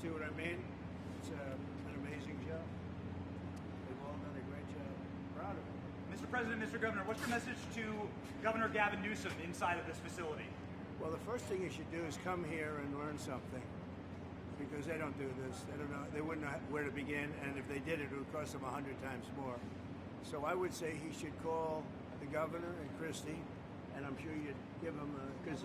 See what I mean? It's an amazing job. They've all done a great job. Proud of them. Mr. President, Mr. Governor, what's your message to Governor Gavin Newsom inside of this facility? Well, the first thing you should do is come here and learn something, because they don't do this. They don't know. They wouldn't know where to begin, and if they did, it would cost them 100 times more. So I would say he should call the governor and Christie, and I'm sure you'd give him because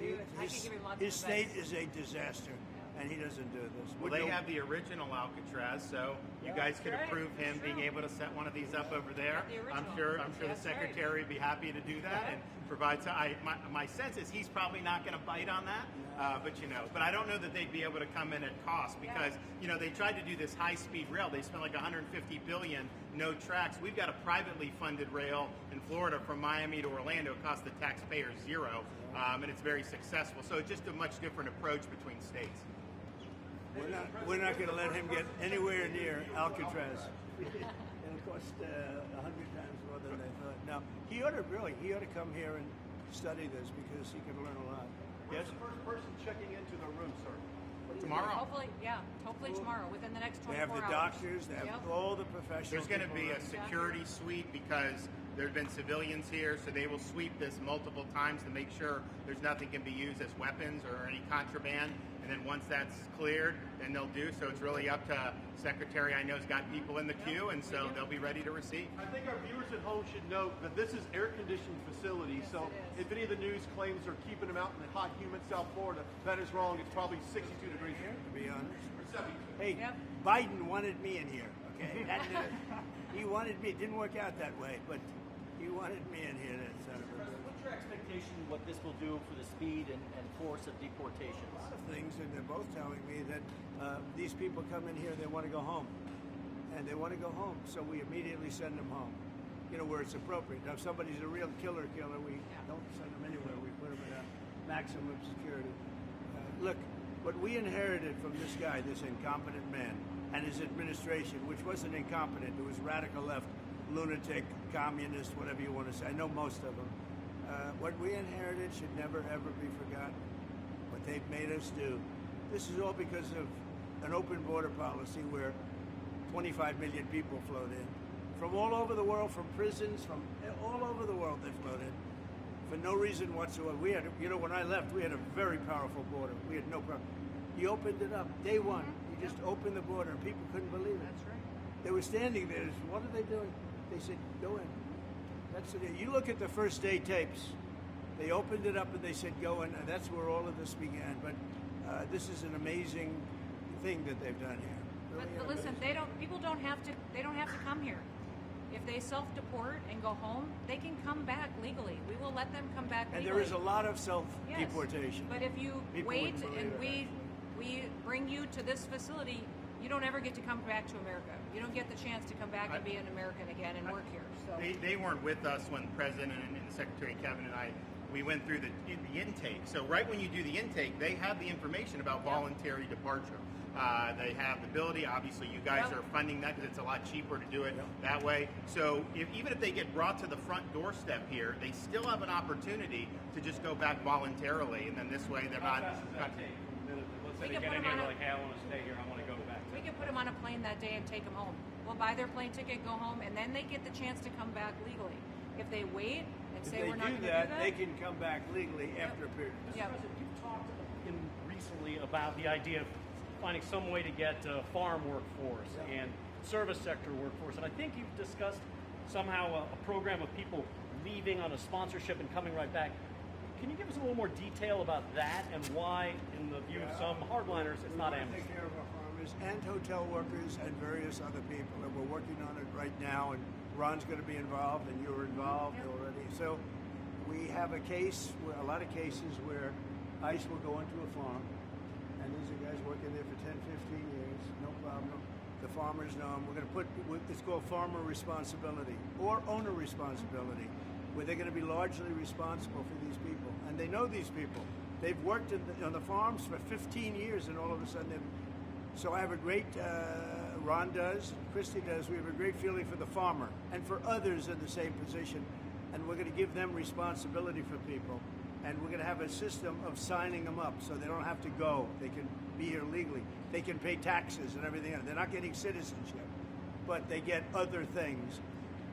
his state is a disaster, and he doesn't do this. Well, they have the original Alcatraz, so you guys could approve him being able to set one of these up over there. I'm sure the secretary would be happy to do that and provide. My sense is he's probably not going to bite on that, but I don't know that they'd be able to come in at cost because they tried to do this high-speed rail. They spent like $150 billion, no tracks. We've got a privately funded rail in Florida from Miami to Orlando. It costs the taxpayers $0, and it's very successful. So it's just a much different approach between states. We're not going to let him get anywhere near Alcatraz. It'll cost 100 times more than they thought. Now, he ought to come here and study this because he could learn a lot. When's the first person checking into the room, sir? Tomorrow. Hopefully tomorrow, within the next 24 hours. They have the doctors, they have all the professionals. There's going to be a security sweep because there have been civilians here, so they will sweep this multiple times to make sure there's nothing can be used as weapons or any contraband. And then once that's cleared, then they'll do. So it's really up to Secretary. I know has got people in the queue, and so they'll be ready to receive. I think our viewers at home should note that this is air-conditioned facility. So if any of the news claims are keeping them out in the hot, humid South Florida, that is wrong. It's probably 62 degrees here, to be honest. or 72. Hey, Biden wanted me in here. Okay, he wanted me. It didn't work out that way, but he wanted me in here. What's your expectation what this will do for the speed and force of deportations? A lot of things, and they're both telling me that these people come in here, they want to go home. And they want to go home, so we immediately send them home, where it's appropriate. Now, if somebody's a real killer, we don't send them anywhere. We put them in a maximum security. Look, what we inherited from this guy, this incompetent man, and his administration, which wasn't incompetent, it was radical left, lunatic, communist, whatever you want to say. I know most of them. What we inherited should never, ever be forgotten. What they've made us do. This is all because of an open border policy where 25 million people flowed in. From all over the world, from prisons, from all over the world they flowed in. For no reason whatsoever. We had, when I left, we had a very powerful border. We had no problem. He opened it up. Day one, he just opened the border, and people couldn't believe it. That's right. They were standing there. What are they doing? They said, go in. That's it. You look at the first day tapes. They opened it up and they said, go in, and that's where all of this began. But this is an amazing thing that they've done here. Really But listen, people don't have to come here. If they self-deport and go home, they can come back legally. We will let them come back legally. And there is a lot of self-deportation. Yes. But if you wait and we bring you to this facility, you don't ever get to come back to America. You don't get the chance to come back and be an American again and work here. So they weren't with us when the President and Secretary Kevin and I, we went through the intake. So right when you do the intake, they have the information about voluntary departure. They have the ability. Obviously, you guys are funding that because it's a lot cheaper to do it that way. So even if they get brought to the front doorstep here, they still have an opportunity to just go back voluntarily, and then this way they're not. Let's say they get in here like, hey, I want to stay here, I want to go back. We can put them on a plane that day and take them home. We'll buy their plane ticket, go home, and then they get the chance to come back legally. If they wait and say we're not going to do that, they can come back legally after a period. Mr. President, you've talked recently about the idea of finding some way to get farm workforce and service sector workforce, and I think you've discussed somehow a program of people leaving on a sponsorship and coming right back. Can you give us a little more detail about that and why, in the view of some hardliners, it's not amnesty? Take care of our farmers and hotel workers and various other people, and we're working on it right now, and Ron's going to be involved, and you're involved already. So we have a lot of cases where ICE will go into a farm, and these are guys working there for 10, 15 years, no problem. The farmers know them. We're going to put, it's called farmer responsibility or owner responsibility, where they're going to be largely responsible for these people. And they know these people. They've worked on the farms for 15 years, and all of a sudden so I have a great, Ron does, Christie does, we have a great feeling for the farmer and for others in the same position. And we're going to give them responsibility for people. And we're going to have a system of signing them up so they don't have to go. They can be here legally. They can pay taxes and everything else. They're not getting citizenship, but they get other things.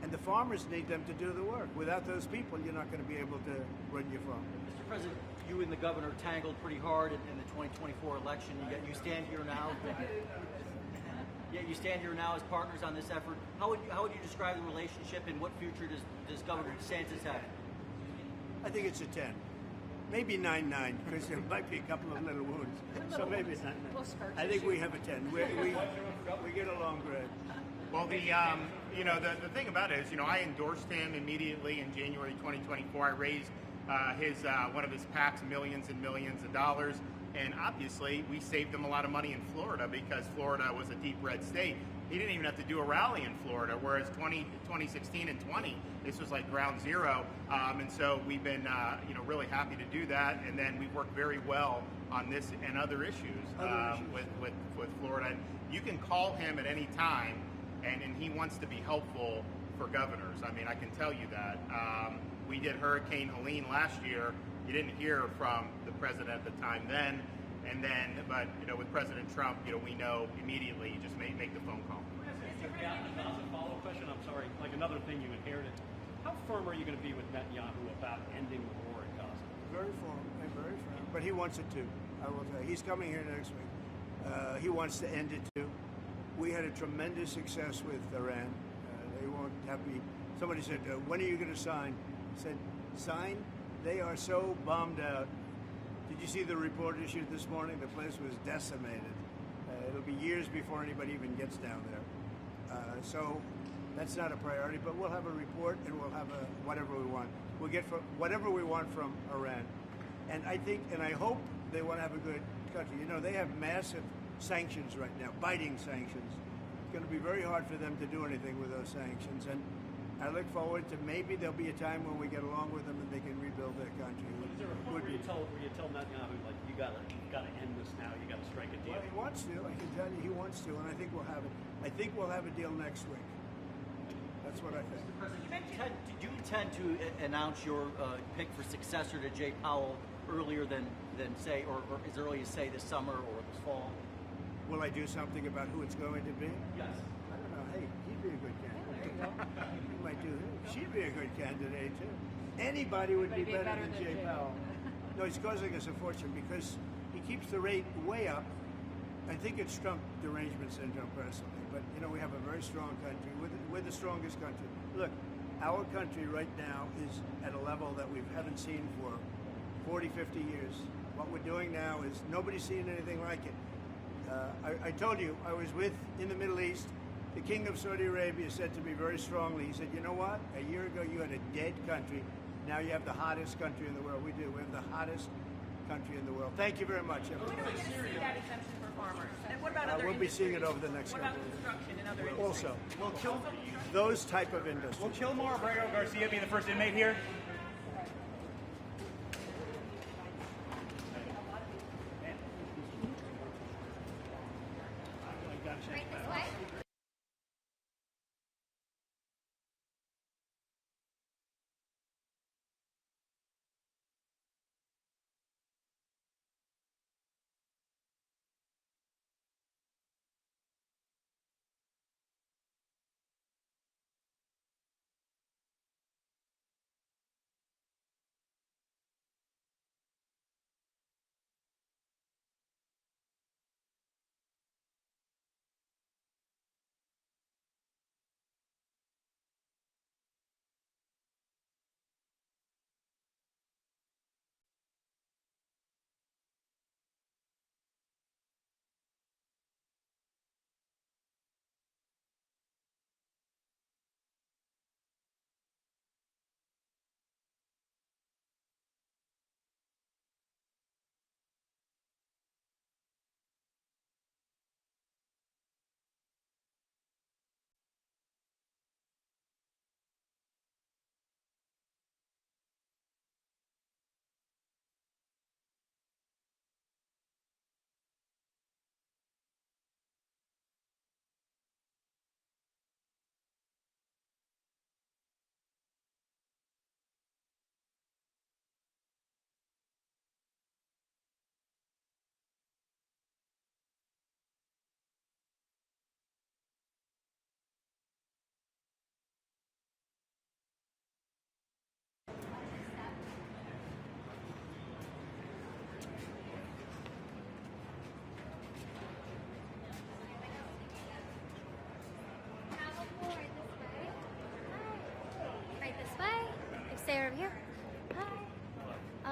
And the farmers need them to do the work. Without those people, you're not going to be able to run your farm. Mr. President, you and the governor tangled pretty hard in the 2024 election. Yet you stand here now. Yet you stand here now as partners on this effort. How would you describe the relationship, and what future does Governor DeSantis have? I think it's a 10. Maybe 9-9, because there might be a couple of little wounds. So maybe it's 9-9. I think we have a 10. We get along great. Well, the thing about it is, I endorsed him immediately in January 2024. I raised one of his PACs millions and millions of dollars, and obviously we saved him a lot of money in Florida because Florida was a deep red state. He didn't even have to do a rally in Florida, whereas 2016 and 20, this was like ground zero. And so we've been, really happy to do that. And then we've worked very well on this and other issues, with Florida. And you can call him at any time, and he wants to be helpful for governors. I mean, I can tell you that. We did Hurricane Helene last year. You didn't hear from the president at the time then. But with President Trump, we know immediately. You just make the phone call. Yeah, as a follow-up question, I'm sorry, like another thing you inherited. How firm are you going to be with Netanyahu about ending the war in Gaza? Very firm, very firm. But he wants it too. I will tell you. He's coming here next week. He wants to end it too. We had a tremendous success with Iran. They won't have me. Somebody said, "When are you going to sign?" I said, "Sign? They are so bombed out." Did you see the report issued this morning? The place was decimated. It'll be years before anybody even gets down there. So that's not a priority, but we'll have a report and we'll have whatever we want. We'll get whatever we want from Iran. And I think, and I hope they want to have a good country. They have massive sanctions right now, biting sanctions. It's going to be very hard for them to do anything with those sanctions. And I look forward to maybe there'll be a time when we get along with them and they can rebuild their country. Is there a point where you tell Netanyahu, like, you gotta end this now, you gotta strike a deal? Well, he wants to. I can tell you he wants to, and I think we'll have it. I think we'll have a deal next week. That's what I think. Did you intend to announce your pick for successor to Jay Powell earlier than say, or as early as say this summer or this fall? Will I do something about who it's going to be? Yes. I don't know. Hey, he'd be a good candidate. You might do him. She'd be a good candidate too. Anybody would be better than Jay Powell. No, he's causing us a fortune because he keeps the rate way up. I think it's Trump derangement syndrome personally, but we have a very strong country. We're the strongest country. Look, our country right now is at a level that we haven't seen for 40, 50 years. What we're doing now is nobody's seen anything like it. I told you, I was in the Middle East. The King of Saudi Arabia said to me very strongly, he said, "You know what? A year ago you had a dead country. Now you have the hottest country in the world." We do. We have the hottest country in the world. Thank you very much, everyone. When are we going to see that exemption for farmers? And what about other We'll be seeing it industries? over the next What couple about of years. construction and other Also, industries? those type of industries. Will Kilmore Abrego Garcia be the first inmate here?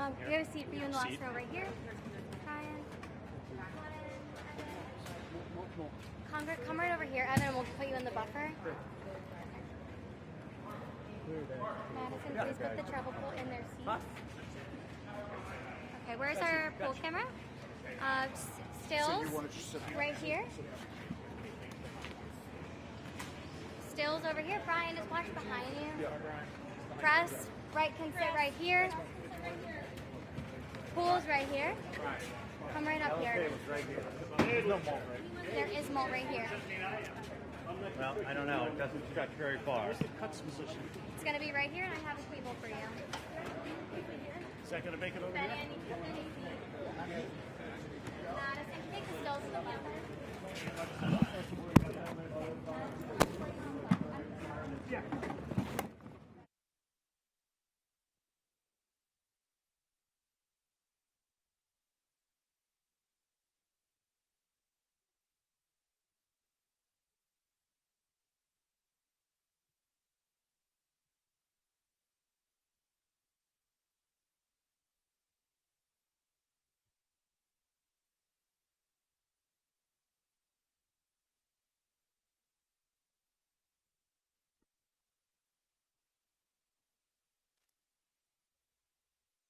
We have a seat for you in the last row right here. Ryan. Come right over here, and then we'll put you in the buffer. Madison, please put the travel pool in their seats. Okay, where's our pool camera? Stills, right here. Stills over here. Brian, just watch behind you. Press, right can sit right here. Pool's right here. Come right up here. There is mold right here. Well, I don't know. It doesn't stretch very far. It's going to be right here, and I have a table for you. Is that going to make it over here? Madison, take the stills to the buffer.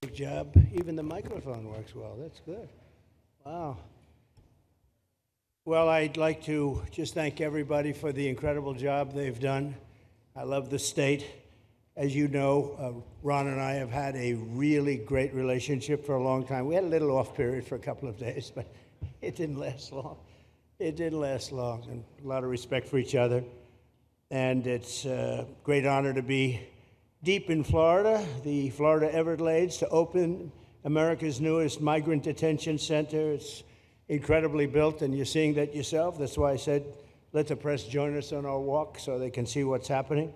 Good job. Even the microphone works well. That's good. Wow. Well, I'd like to just thank everybody for the incredible job they've done. I love the state. As you know, Ron and I have had a really great relationship for a long time. We had a little off period for a couple of days, but it didn't last long. It didn't last long, and a lot of respect for each other. And it's a great honor to be deep in Florida, the Florida Everglades, to open America's newest migrant detention center. It's incredibly built, and you're seeing that yourself. That's why I said, let the press join us on our walk so they can see what's happening.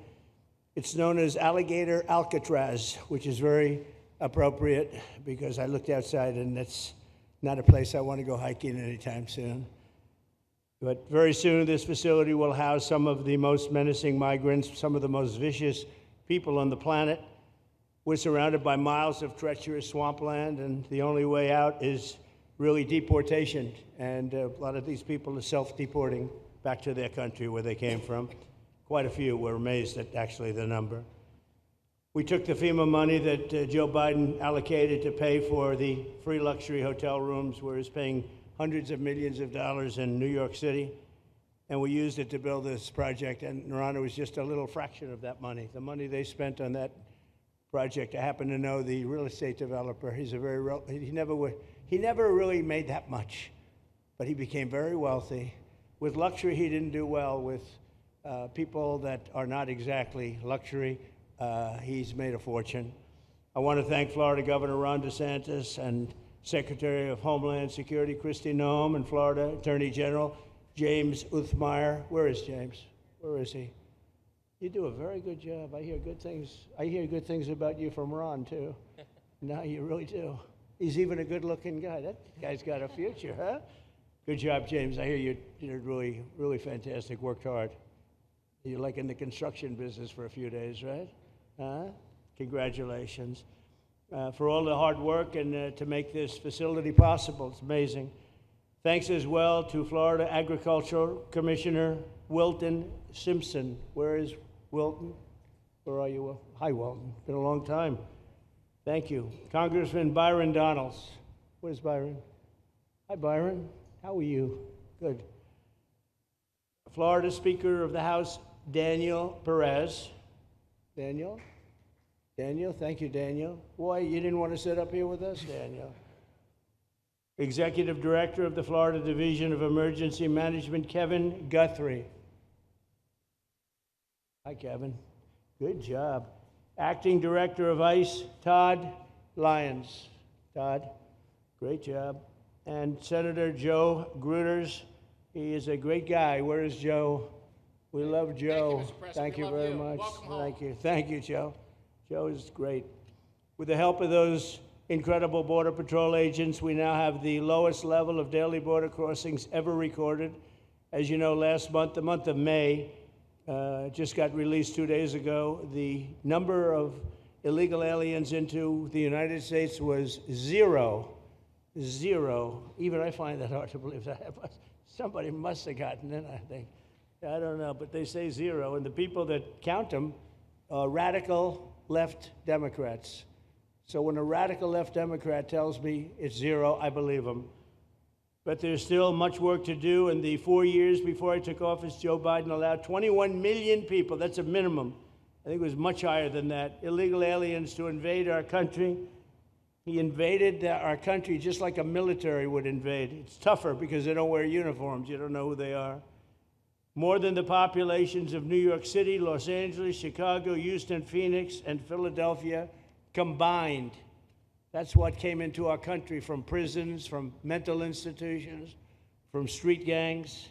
It's known as Alligator Alcatraz, which is very appropriate because I looked outside and it's not a place I want to go hiking anytime soon. But very soon this facility will house some of the most menacing migrants, some of the most vicious people on the planet. We're surrounded by miles of treacherous swampland, and the only way out is really deportation. And a lot of these people are self-deporting back to their country where they came from. Quite a few. We're amazed at actually the number. We took the FEMA money that Joe Biden allocated to pay for the free luxury hotel rooms, where he's paying hundreds of millions of dollars in New York City, and we used it to build this project. And Ron, it was just a little fraction of that money. The money they spent on that project, I happen to know the real estate developer. He's a he never really made that much, but he became very wealthy. With luxury, he didn't do well. With people that are not exactly luxury, he's made a fortune. I want to thank Florida Governor Ron DeSantis and Secretary of Homeland Security Kristi Noem, and Florida Attorney General James Uthmeier. Where is James? Where is he? You do a very good job. I hear good things. I hear good things about you from Ron too. No, you really do. He's even a good-looking guy. That guy's got a future, huh? Good job, James. I hear you did really, really fantastic. Worked hard. You're like in the construction business for a few days, right? Congratulations. For all the hard work and to make this facility possible. It's amazing. Thanks as well to Florida Agricultural Commissioner Wilton Simpson. Where is Wilton? Where are you, Will? Hi, Wilton. Been a long time. Thank you. Congressman Byron Donalds. Where's Byron? Hi, Byron. How are you? Good. Florida Speaker of the House, Daniel Perez. Daniel? Daniel, thank you, Daniel. Why, you didn't want to sit up here with us, Daniel? Executive Director of the Florida Division of Emergency Management, Kevin Guthrie. Hi, Kevin. Good job. Acting Director of ICE, Todd Lyons. Todd, great job. And Senator Joe Gruters. He is a great guy. Where is Joe? We love Joe. Thank you very much. Thank you. Thank you, Joe. Joe is great. With the help of those incredible Border Patrol agents, we now have the lowest level of daily border crossings ever recorded. As you know, last month, the month of May, just got released 2 days ago, the number of illegal aliens into the United States was zero. Zero. Even I find that hard to believe. Somebody must have gotten in, I think. I don't know, but they say zero. And the people that count them are radical left Democrats. So when a radical left Democrat tells me it's zero, I believe them. But there's still much work to do. In the 4 years before I took office, Joe Biden allowed 21 million people, that's a minimum, I think it was much higher than that, illegal aliens to invade our country. He invaded our country just like a military would invade. It's tougher because they don't wear uniforms. You don't know who they are. More than the populations of New York City, Los Angeles, Chicago, Houston, Phoenix, and Philadelphia combined. That's what came into our country from prisons, from mental institutions, from street gangs,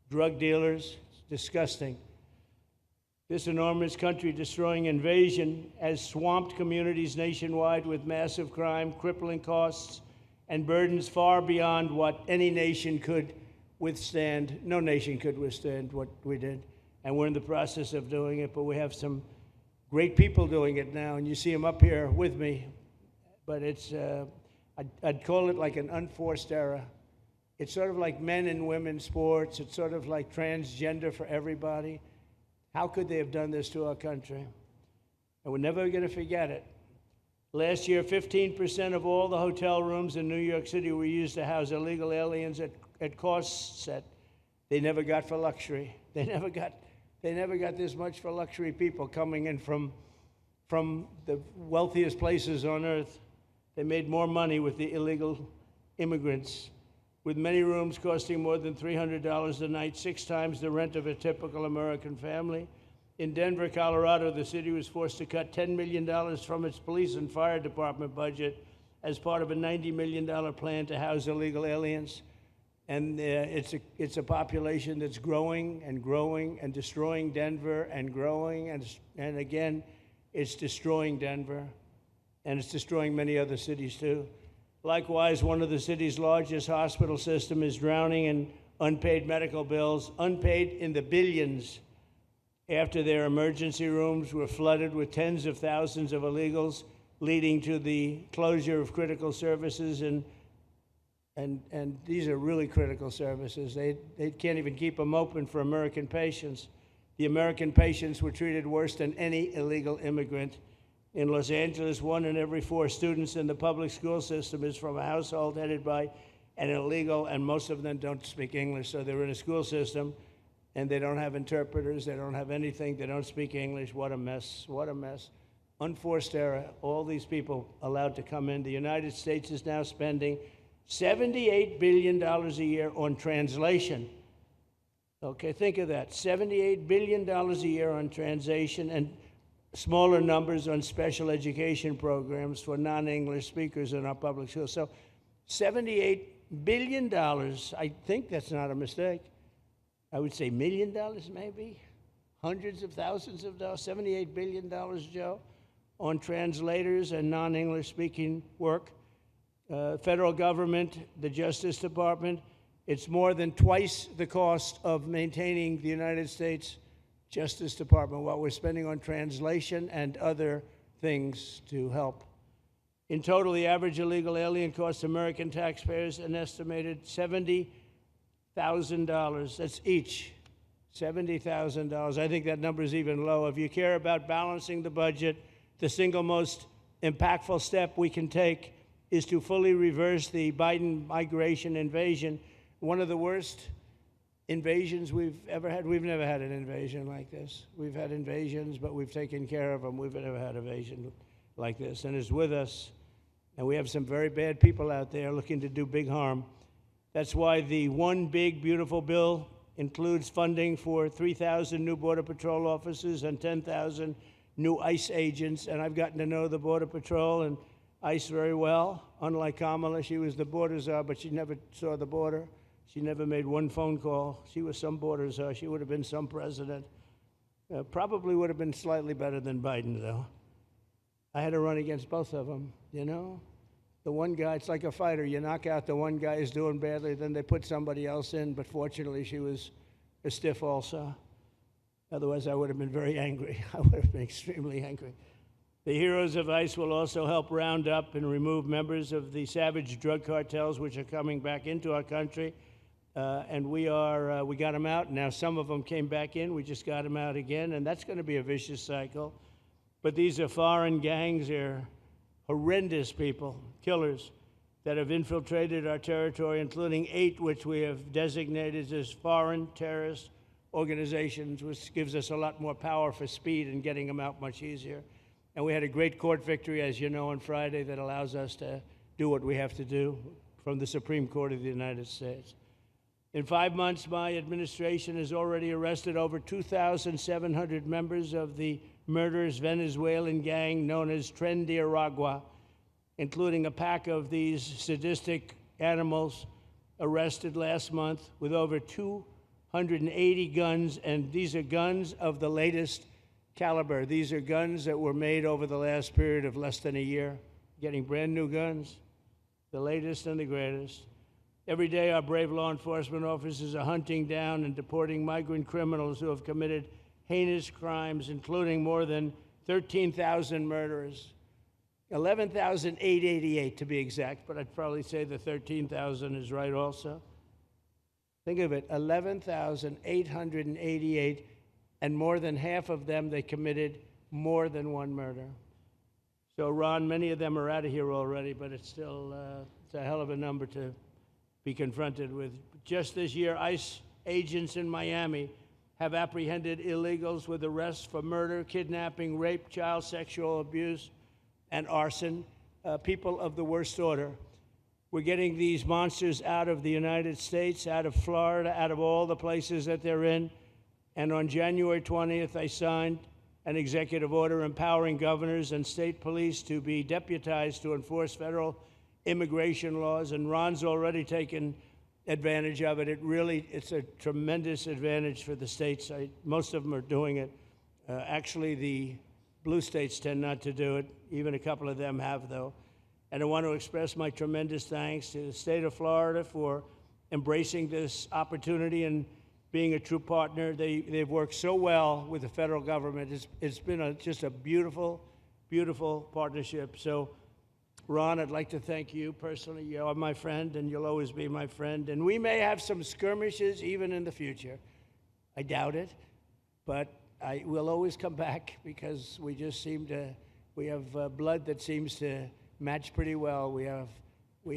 drug dealers. It's disgusting. This enormous country-destroying invasion has swamped communities nationwide with massive crime, crippling costs, and burdens far beyond what any nation could withstand. No nation could withstand what we did, and we're in the process of doing it, but we have some great people doing it now, and you see them up here with me, but it's, I'd call it like an unforced era. It's sort of like men and women's sports. It's sort of like transgender for everybody. How could they have done this to our country? And we're never going to forget it. Last year, 15% of all the hotel rooms in New York City were used to house illegal aliens at costs that they never got for luxury. They never got this much for luxury people coming in from the wealthiest places on earth. They made more money with the illegal immigrants, with many rooms costing more than $300 a night, 6 times the rent of a typical American family. In Denver, Colorado, the city was forced to cut $10 million from its police and fire department budget as part of a $90 million plan to house illegal aliens. And it's a population that's growing and growing and destroying Denver and growing, and again, it's destroying Denver, and it's destroying many other cities too. Likewise, one of the city's largest hospital system is drowning in unpaid medical bills, unpaid in the billions, after their emergency rooms were flooded with tens of thousands of illegals, leading to the closure of critical services. And these are really critical services. They can't even keep them open for American patients. The American patients were treated worse than any illegal immigrant. In Los Angeles, 1 in every 4 students in the public school system is from a household headed by an illegal, and most of them don't speak English, so they're in a school system, and they don't have interpreters, they don't have anything, they don't speak English. What a mess, what a mess. Unforced error, all these people allowed to come in. The United States is now spending $78 billion a year on translation. Okay, think of that, $78 billion a year on translation, and smaller numbers on special education programs for non-English speakers in our public schools. So $78 billion, I think that's not a mistake. I would say $1 million maybe, hundreds of thousands of dollars, $78 billion, Joe, on translators and non-English speaking work. Federal government, the Justice Department, it's more than twice the cost of maintaining the United States Justice Department, what we're spending on translation and other things to help. In total, the average illegal alien costs American taxpayers an estimated $70,000. That's each, $70,000. I think that number is even low. If you care about balancing the budget, the single most impactful step we can take is to fully reverse the Biden migration invasion. One of the worst invasions we've ever had. We've never had an invasion like this. We've had invasions, but we've taken care of them. We've never had an invasion like this, and it's with us. And we have some very bad people out there looking to do big harm. That's why the One Big Beautiful Bill includes funding for 3,000 new Border Patrol officers and 10,000 new ICE agents. And I've gotten to know the Border Patrol and ICE very well. Unlike Kamala, she was the border czar, but she never saw the border. She never made one phone call. She was some border czar. She would have been some president. Probably would have been slightly better than Biden, though. I had to run against both of them, you know? The one guy, it's like a fighter. You knock out the one guy who's doing badly, then they put somebody else in, but fortunately she was a stiff also. Otherwise, I would have been very angry. I would have been extremely angry. The heroes of ICE will also help round up and remove members of the savage drug cartels which are coming back into our country. And we got them out. Now some of them came back in. We just got them out again, and that's going to be a vicious cycle. But these are foreign gangs. They're horrendous people, killers, that have infiltrated our territory, including 8 which we have designated as foreign terrorist organizations, which gives us a lot more power for speed and getting them out much easier. And we had a great court victory, as you know, on Friday that allows us to do what we have to do from the Supreme Court of the United States. In 5 months, my administration has already arrested over 2,700 members of the murderous Venezuelan gang known as Tren de Aragua, including a pack of these sadistic animals arrested last month with over 280 guns, and these are guns of the latest caliber. These are guns that were made over the last period of less than a year, getting brand new guns, the latest and the greatest. Every day, our brave law enforcement officers are hunting down and deporting migrant criminals who have committed heinous crimes, including more than 13,000 murderers, 11,888 to be exact, but I'd probably say the 13,000 is right also. Think of it, 11,888, and more than half of them, they committed more than one murder. So, Ron, many of them are out of here already, but it's still it's a hell of a number to be confronted with. Just this year, ICE agents in Miami have apprehended illegals with arrests for murder, kidnapping, rape, child sexual abuse, and arson, people of the worst order. We're getting these monsters out of the United States, out of Florida, out of all the places that they're in. And on January 20th, I signed an executive order empowering governors and state police to be deputized to enforce federal immigration laws, and Ron's already taken advantage of it. It's a tremendous advantage for the states. Most of them are doing it. Actually, the blue states tend not to do it. Even a couple of them have, though. And I want to express my tremendous thanks to the state of Florida for embracing this opportunity and being a true partner. They've worked so well with the federal government. It's been just a beautiful, beautiful partnership. So, Ron, I'd like to thank you personally. You are my friend, and you'll always be my friend. And we may have some skirmishes even in the future. I doubt it, but we'll always come back because we just we have blood that seems to match pretty well. We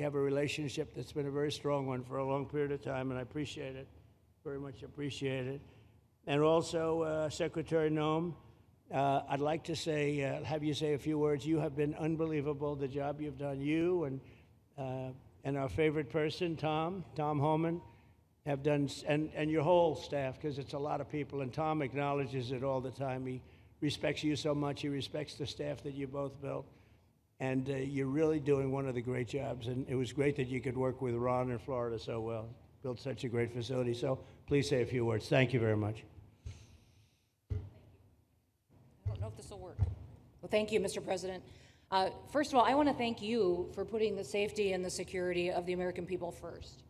have a relationship that's been a very strong one for a long period of time, and I appreciate it, very much appreciate it. And also, Secretary Noem, I'd like to have you say a few words. You have been unbelievable, the job you've done. You and our favorite person, Tom Homan, have done, and your whole staff, because it's a lot of people, and Tom acknowledges it all the time. He respects you so much. He respects the staff that you both built. And you're really doing one of the great jobs. And it was great that you could work with Ron in Florida so well. Built such a great facility. So please say a few words. Thank you very much. I don't know if this will work. Well, thank you, Mr. President. First of all, I want to thank you for putting the safety and the security of the American people first,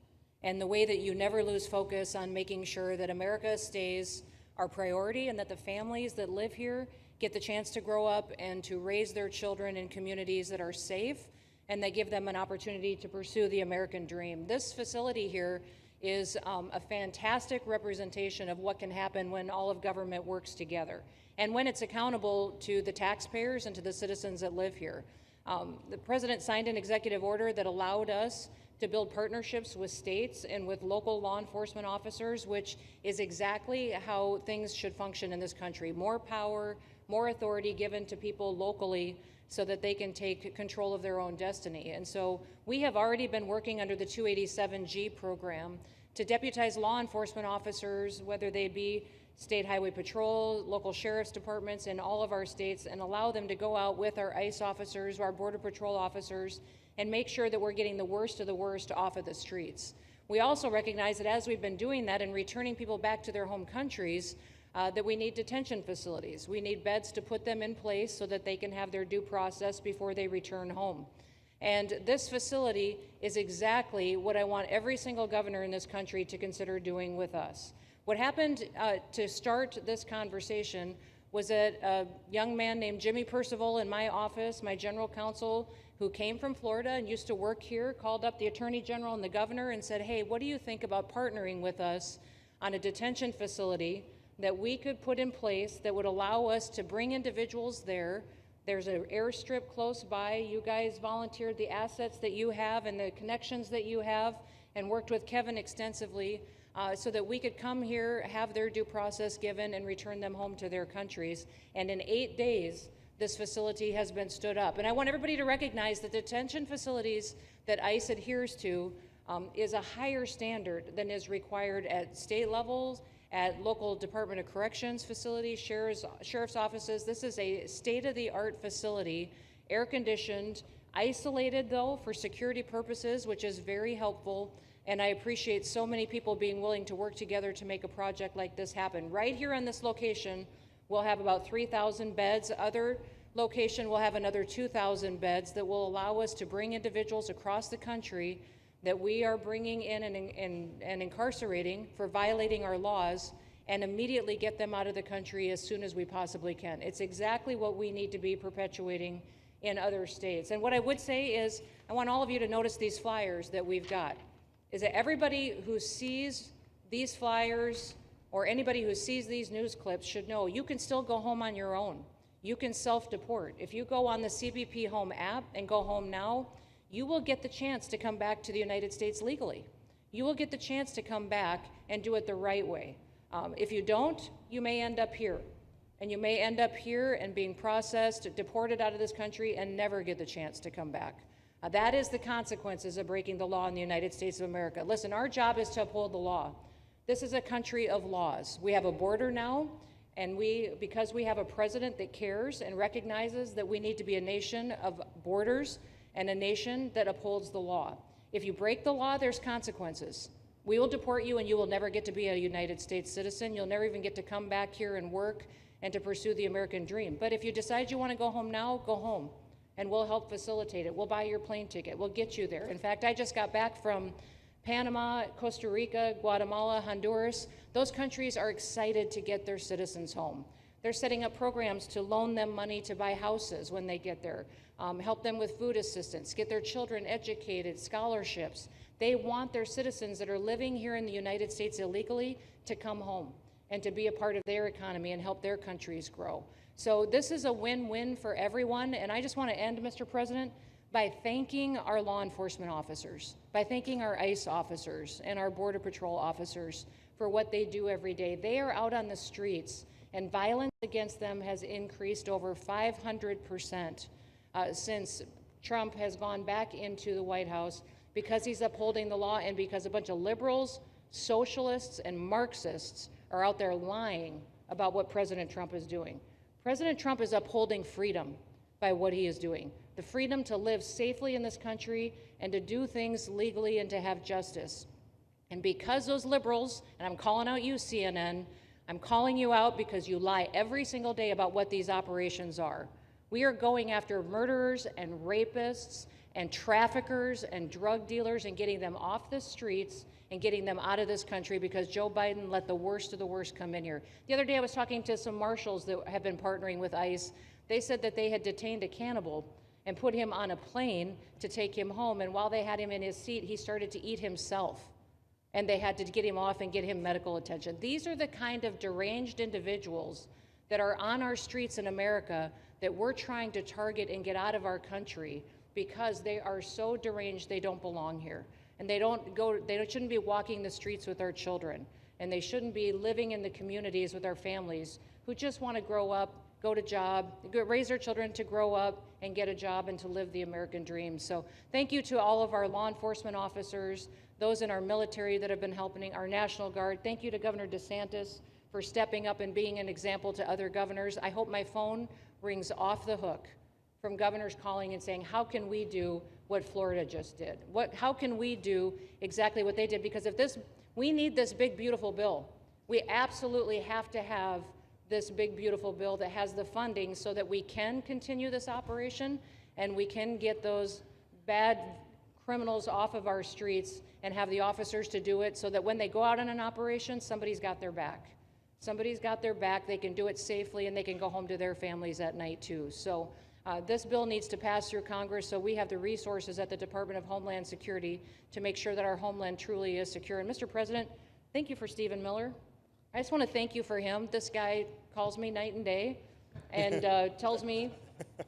and the way that you never lose focus on making sure that America stays our priority and that the families that live here get the chance to grow up and to raise their children in communities that are safe and that give them an opportunity to pursue the American dream. This facility here is a fantastic representation of what can happen when all of government works together and when it's accountable to the taxpayers and to the citizens that live here. The president signed an executive order that allowed us to build partnerships with states and with local law enforcement officers, which is exactly how things should function in this country. More power, more authority given to people locally so that they can take control of their own destiny. And so we have already been working under the 287G program to deputize law enforcement officers, whether they be state highway patrol, local sheriff's departments in all of our states, and allow them to go out with our ICE officers, our border patrol officers, and make sure that we're getting the worst of the worst off of the streets. We also recognize that as we've been doing that and returning people back to their home countries, that we need detention facilities. We need beds to put them in place so that they can have their due process before they return home. And this facility is exactly what I want every single governor in this country to consider doing with us. What happened to start this conversation was that a young man named Jimmy Percival in my office, my general counsel, who came from Florida and used to work here, called up the Attorney General and the governor and said, hey, what do you think about partnering with us on a detention facility that we could put in place that would allow us to bring individuals there? There's an airstrip close by. You guys volunteered the assets that you have and the connections that you have and worked with Kevin extensively so that we could come here, have their due process given, and return them home to their countries. And in 8 days, this facility has been stood up. And I want everybody to recognize that detention facilities that ICE adheres to is a higher standard than is required at state levels, at local Department of Corrections facilities, sheriff's offices. This is a state-of-the-art facility, air-conditioned, isolated though for security purposes, which is very helpful. And I appreciate so many people being willing to work together to make a project like this happen. Right here on this location, we'll have about 3,000 beds. Other location will have another 2,000 beds that will allow us to bring individuals across the country that we are bringing in and incarcerating for violating our laws, and immediately get them out of the country as soon as we possibly can. It's exactly what we need to be perpetuating in other states. And what I would say is, I want all of you to notice these flyers that we've got, is that everybody who sees these flyers or anybody who sees these news clips should know you can still go home on your own. You can self-deport. If you go on the CBP Home app and go home now, you will get the chance to come back to the United States legally. You will get the chance to come back and do it the right way. If you don't, you may end up here. And you may end up here and being processed, deported out of this country, and never get the chance to come back. That is the consequences of breaking the law in the United States of America. Listen, our job is to uphold the law. This is a country of laws. We have a border now, and because we have a president that cares and recognizes that we need to be a nation of borders and a nation that upholds the law. If you break the law, there's consequences. We will deport you and you will never get to be a United States citizen. You'll never even get to come back here and work and to pursue the American dream. But if you decide you want to go home now, go home. And we'll help facilitate it. We'll buy your plane ticket. We'll get you there. In fact, I just got back from Panama, Costa Rica, Guatemala, Honduras. Those countries are excited to get their citizens home. They're setting up programs to loan them money to buy houses when they get there, help them with food assistance, get their children educated, scholarships. They want their citizens that are living here in the United States illegally to come home and to be a part of their economy and help their countries grow. So this is a win-win for everyone, and I just want to end, Mr. President, by thanking our law enforcement officers, by thanking our ICE officers and our Border Patrol officers for what they do every day. They are out on the streets, and violence against them has increased over 500% since Trump has gone back into the White House, because he's upholding the law and because a bunch of liberals, socialists, and Marxists are out there lying about what President Trump is doing. President Trump is upholding freedom by what he is doing. The freedom to live safely in this country and to do things legally and to have justice. And because those liberals, and I'm calling out you, CNN, I'm calling you out because you lie every single day about what these operations are. We are going after murderers and rapists and traffickers and drug dealers and getting them off the streets and getting them out of this country because Joe Biden let the worst of the worst come in here. The other day I was talking to some marshals that have been partnering with ICE. They said that they had detained a cannibal and put him on a plane to take him home, and while they had him in his seat, he started to eat himself. And they had to get him off and get him medical attention. These are the kind of deranged individuals that are on our streets in America that we're trying to target and get out of our country because they are so deranged they don't belong here. And they shouldn't be walking the streets with our children. And they shouldn't be living in the communities with our families who just want to grow up, go to job, raise their children to grow up and get a job and to live the American dream. So thank you to all of our law enforcement officers, those in our military that have been helping, our National Guard. Thank you to Governor DeSantis for stepping up and being an example to other governors. I hope my phone rings off the hook from governors calling and saying, how can we do what Florida just did? How can we do exactly what they did? Because we need this big, beautiful bill. We absolutely have to have this big, beautiful bill that has the funding so that we can continue this operation and we can get those bad criminals off of our streets and have the officers to do it so that when they go out on an operation, somebody's got their back. Somebody's got their back, they can do it safely, and they can go home to their families at night too. So this bill needs to pass through Congress so we have the resources at the Department of Homeland Security to make sure that our homeland truly is secure. And Mr. President, thank you for Stephen Miller. I just want to thank you for him. This guy calls me night and day and tells me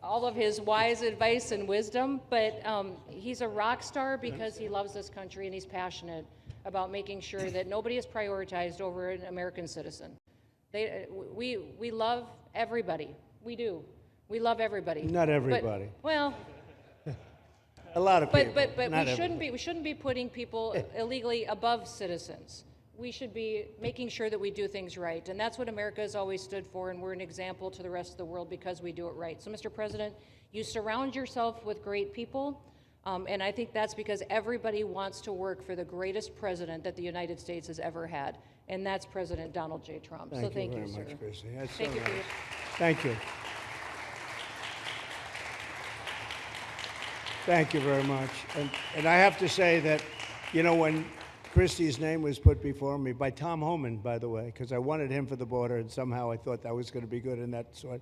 all of his wise advice and wisdom, but he's a rock star because he loves this country and he's passionate about making sure that nobody is prioritized over an American citizen. We love everybody. We do. We love everybody. Not everybody. Well, a lot of people. but Not we shouldn't be putting people illegally above citizens. We should be making sure that we do things right, and that's what America has always stood for, and we're an example to the rest of the world because we do it right. So, Mr. President, you surround yourself with great people, and I think that's because everybody wants to work for the greatest president that the United States has ever had, and that's President Donald J. Trump. So thank you, very sir. much, Christy. That's so Thank you for nice. your Thank you. Thank you very much. And I have to say that, you know, when Christie's name was put before me by Tom Homan, by the way, because I wanted him for the border, and somehow I thought that was going to be good in that sort.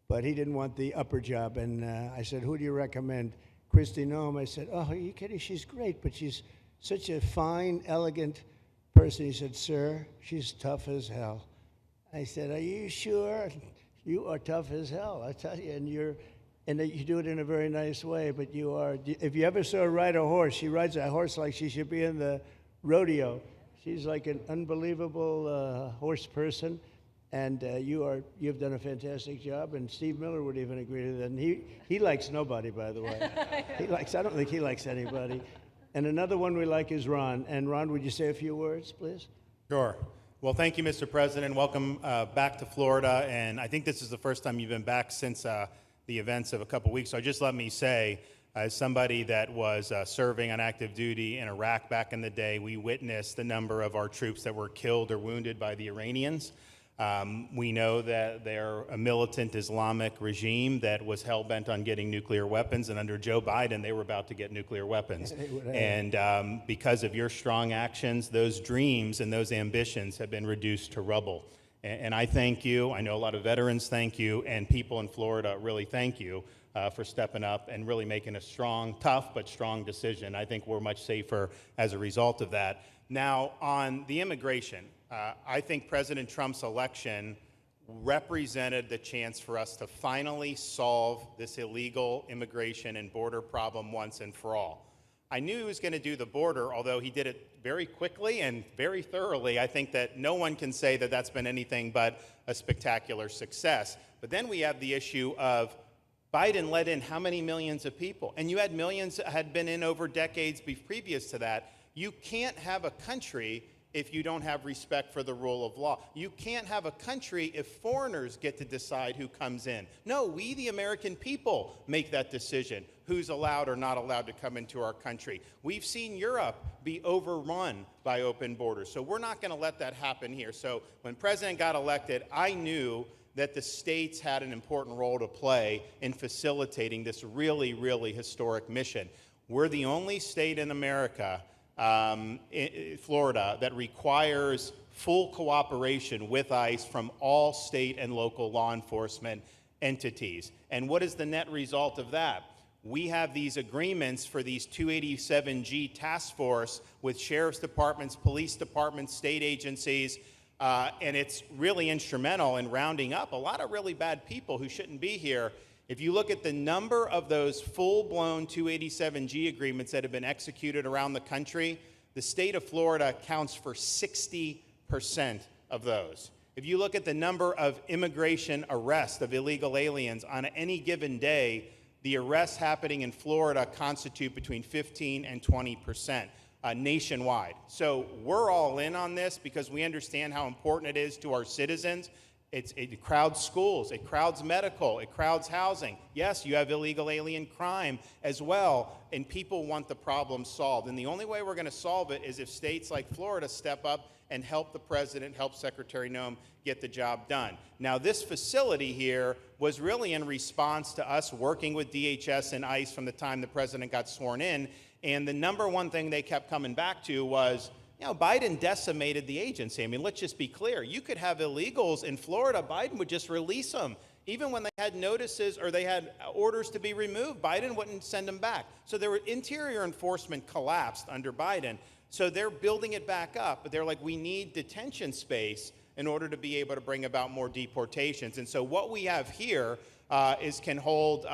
But he didn't want the upper job, and I said, who do you recommend? Christy Noem. I said, oh, are you kidding? She's great, but she's such a fine, elegant person. He said, sir, she's tough as hell. I said, are you sure? You are tough as hell, I tell you, and you do it in a very nice way, but you are, if you ever saw her ride a horse, she rides a horse like she should be in the rodeo. She's like an unbelievable horse person, and you've done a fantastic job, and Steve Miller would even agree to that, and he likes nobody, by the way. I don't think he likes anybody. And another one we like is Ron, and Ron, would you say a few words, please? Sure. Well, thank you, Mr. President. Welcome back to Florida, and I think this is the first time you've been back since the events of a couple weeks. So just let me say, as somebody that was serving on active duty in Iraq back in the day, we witnessed the number of our troops that were killed or wounded by the Iranians. We know that they're a militant Islamic regime that was hell-bent on getting nuclear weapons, and under Joe Biden, they were about to get nuclear weapons. And because of your strong actions, those dreams and those ambitions have been reduced to rubble. And I thank you. I know a lot of veterans thank you, and people in Florida really thank you for stepping up and really making a strong, tough, but strong decision. I think we're much safer as a result of that. Now, on the immigration, I think President Trump's election represented the chance for us to finally solve this illegal immigration and border problem once and for all. I knew he was going to do the border, although he did it very quickly and very thoroughly. I think that no one can say that that's been anything but a spectacular success. But then we have the issue of Biden let in how many millions of people? And you had millions that had been in over decades previous to that. You can't have a country if you don't have respect for the rule of law. You can't have a country if foreigners get to decide who comes in. No, we, the American people, make that decision, who's allowed or not allowed to come into our country. We've seen Europe be overrun by open borders, so we're not going to let that happen here. So when President got elected, I knew that the states had an important role to play in facilitating this really, really historic mission. We're the only state in America, Florida, that requires full cooperation with ICE from all state and local law enforcement entities. And what is the net result of that? We have these agreements for these 287G task force with sheriff's departments, police departments, state agencies, and it's really instrumental in rounding up a lot of really bad people who shouldn't be here. If you look at the number of those full-blown 287G agreements that have been executed around the country, the state of Florida accounts for 60% of those. If you look at the number of immigration arrests of illegal aliens on any given day, the arrests happening in Florida constitute between 15 and 20%. Nationwide. So we're all in on this because we understand how important it is to our citizens. It crowds schools, it crowds medical, it crowds housing. Yes, you have illegal alien crime as well, and people want the problem solved. And the only way we're going to solve it is if states like Florida step up and help the president, help Secretary Noem get the job done. Now, this facility here was really in response to us working with DHS and ICE from the time the president got sworn in. And the number one thing they kept coming back to was, You know, Biden decimated the agency. I mean, let's just be clear. You could have illegals in Florida. Biden would just release them. Even when they had notices or they had orders to be removed, Biden wouldn't send them back. So their interior enforcement collapsed under Biden. So they're building it back up. But they're like, we need detention space in order to be able to bring about more deportations. And so what we have here can hold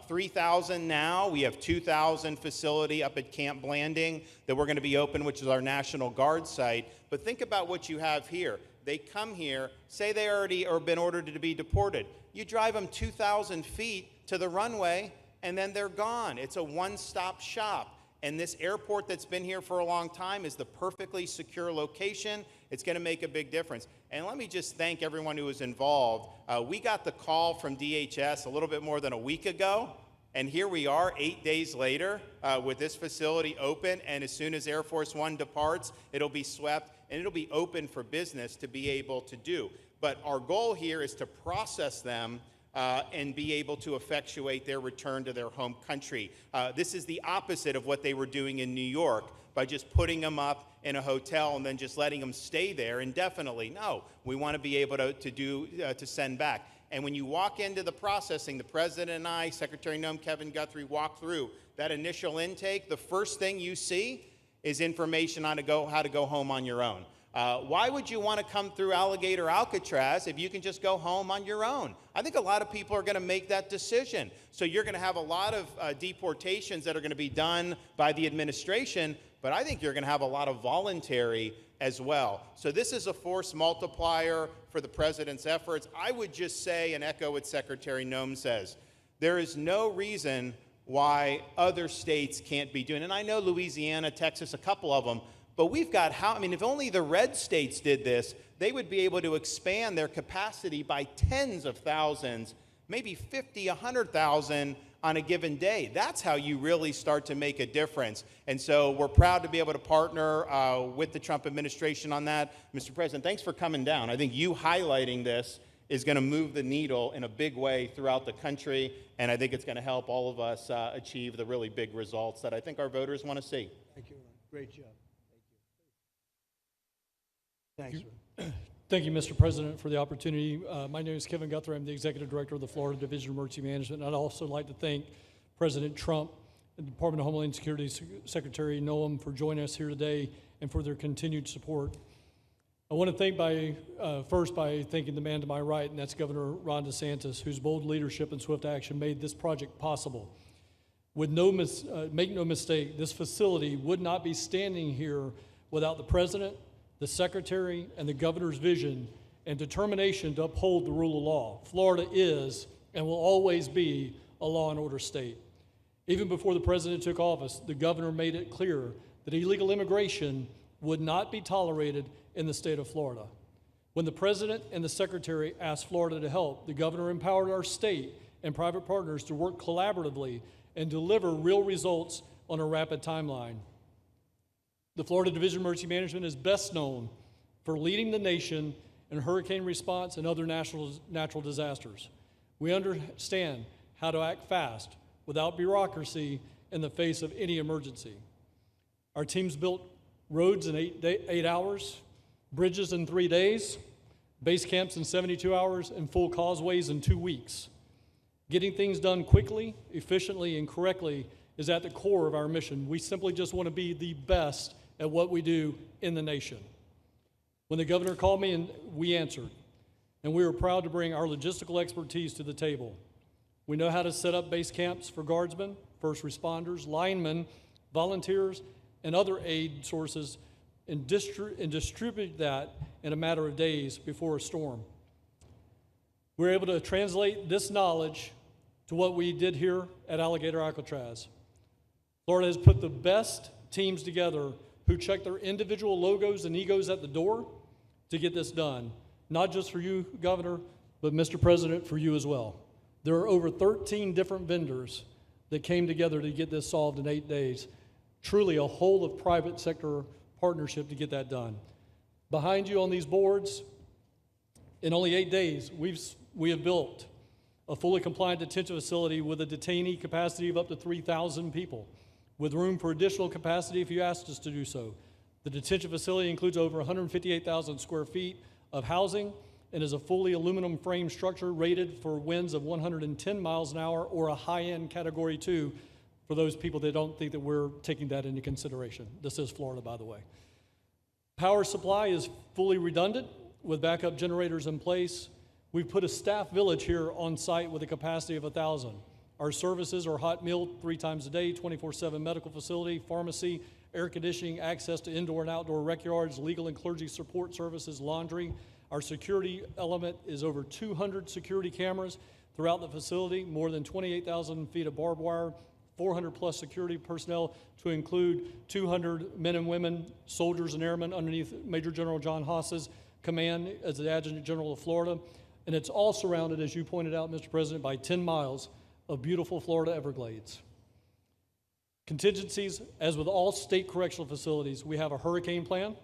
3,000 now. We have 2,000 facility up at Camp Blanding that we're going to be open, which is our National Guard site. But think about what you have here. They come here, say they already or been ordered to be deported. You drive them 2,000 feet to the runway, and then they're gone. It's a one-stop shop. And this airport that's been here for a long time is the perfectly secure location. It's going to make a big difference. And let me just thank everyone who was involved. We got the call from DHS a little bit more than a week ago, and here we are 8 days later with this facility open, and as soon as Air Force One departs, it'll be swept, and it'll be open for business to be able to do. But our goal here is to process them and be able to effectuate their return to their home country. This is the opposite of what they were doing in New York by just putting them up in a hotel and then just letting them stay there indefinitely. No, we want to be able to send back. And when you walk into the processing, the President and I, Secretary Noem, Kevin Guthrie, walk through that initial intake, the first thing you see is information on how to go home on your own. Why would you want to come through Alligator Alcatraz if you can just go home on your own? I think a lot of people are going to make that decision. So you're going to have a lot of deportations that are going to be done by the administration, but I think you're going to have a lot of voluntary as well. So this is a force multiplier for the president's efforts. I would just say and echo what Secretary Noem says. There is no reason why other states can't be doing it. And I know Louisiana, Texas, a couple of them, but we've got if only the red states did this, they would be able to expand their capacity by tens of thousands, maybe 50, 100,000 on a given day. That's how you really start to make a difference. And so we're proud to be able to partner with the Trump administration on that. Mr. President, thanks for coming down. I think you highlighting this is going to move the needle in a big way throughout the country, and I think it's going to help all of us achieve the really big results that I think our voters want to see. Thank you, Ron. Great job. Thanks, Ron. Thank you, Mr. President, for the opportunity. My name is Kevin Guthrie. I'm the Executive Director of the Florida Division of Emergency Management. And I'd also like to thank President Trump and the Department of Homeland Security Secretary Noem for joining us here today and for their continued support. I want to thank first by thanking the man to my right, and that's Governor Ron DeSantis, whose bold leadership and swift action made this project possible. Make no mistake, this facility would not be standing here without the President, the Secretary, and the Governor's vision and determination to uphold the rule of law. Florida is and will always be a law and order state. Even before the President took office, the Governor made it clear that illegal immigration would not be tolerated in the state of Florida. When the President and the Secretary asked Florida to help, the Governor empowered our state and private partners to work collaboratively and deliver real results on a rapid timeline. The Florida Division of Emergency Management is best known for leading the nation in hurricane response and other natural disasters. We understand how to act fast without bureaucracy in the face of any emergency. Our teams built roads in 8 hours, bridges in 3 days, base camps in 72 hours, and full causeways in 2 weeks. Getting things done quickly, efficiently, and correctly is at the core of our mission. We simply just want to be the best at what we do in the nation. When the Governor called me, we answered, and we were proud to bring our logistical expertise to the table. We know how to set up base camps for guardsmen, first responders, linemen, volunteers, and other aid sources, and distribute that in a matter of days before a storm. We were able to translate this knowledge to what we did here at Alligator Alcatraz. Florida has put the best teams together who check their individual logos and egos at the door to get this done. Not just for you, Governor, but Mr. President, for you as well. There are over 13 different vendors that came together to get this solved in 8 days. Truly a whole of private sector partnership to get that done. Behind you on these boards, in only 8 days, we have built a fully compliant detention facility with a detainee capacity of up to 3,000 people, with room for additional capacity if you asked us to do so. The detention facility includes over 158,000 square feet of housing and is a fully aluminum frame structure rated for winds of 110 miles an hour or a high-end Category 2 for those people that don't think that we're taking that into consideration. This is Florida, by the way. Power supply is fully redundant with backup generators in place. We've put a staff village here on site with a capacity of 1,000. Our services are hot meal 3 times a day, 24/7 medical facility, pharmacy, air conditioning, access to indoor and outdoor rec yards, legal and clergy support services, laundry. Our security element is over 200 security cameras throughout the facility, more than 28,000 feet of barbed wire, 400 plus security personnel to include 200 men and women, soldiers and airmen underneath Major General John Haas's command as the Adjutant General of Florida. And it's all surrounded, as you pointed out, Mr. President, by 10 miles of beautiful Florida Everglades. Contingencies, as with all state correctional facilities, we have a hurricane plan.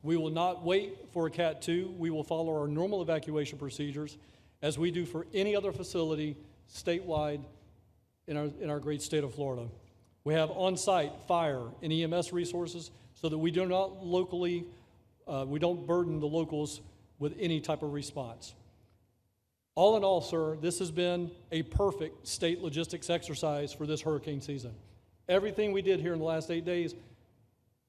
We will not wait for a Cat 2. We will follow our normal evacuation procedures as we do for any other facility statewide in our great state of Florida. We have on-site fire and EMS resources so that we do not we don't burden the locals with any type of response. All in all, sir, this has been a perfect state logistics exercise for this hurricane season. Everything we did here in the last 8 days,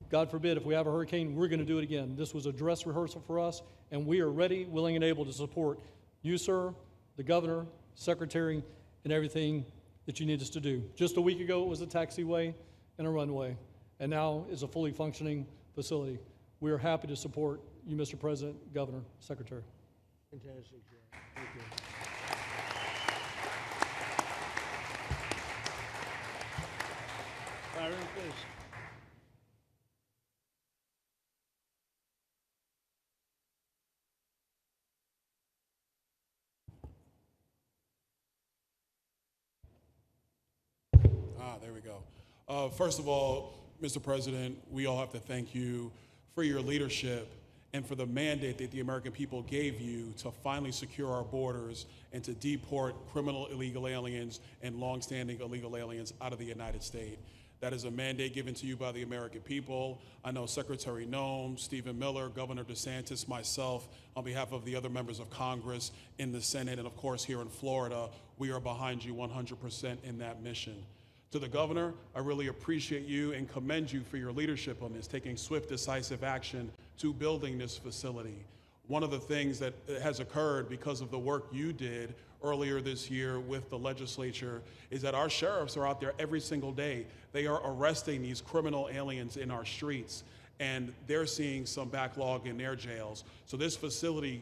God forbid, if we have a hurricane, we're going to do it again. This was a dress rehearsal for us, and we are ready, willing, and able to support you, sir, the governor, secretary, and everything that you need us to do. Just a week ago, it was a taxiway and a runway, and now is a fully functioning facility. We are happy to support you, Mr. President, Governor, Secretary. Fantastic, Joe. Thank you. Byron, please. There we go. First of all, Mr. President, we all have to thank you for your leadership and for the mandate that the American people gave you to finally secure our borders and to deport criminal illegal aliens and longstanding illegal aliens out of the United States. That is a mandate given to you by the American people. I know Secretary Noem, Stephen Miller, Governor DeSantis, myself, on behalf of the other members of Congress in the Senate, and of course here in Florida, we are behind you 100% in that mission. To the governor, I really appreciate you and commend you for your leadership on this, taking swift, decisive action to building this facility. One of the things that has occurred because of the work you did earlier this year with the legislature is that our sheriffs are out there every single day. They are arresting these criminal aliens in our streets, and they're seeing some backlog in their jails. So this facility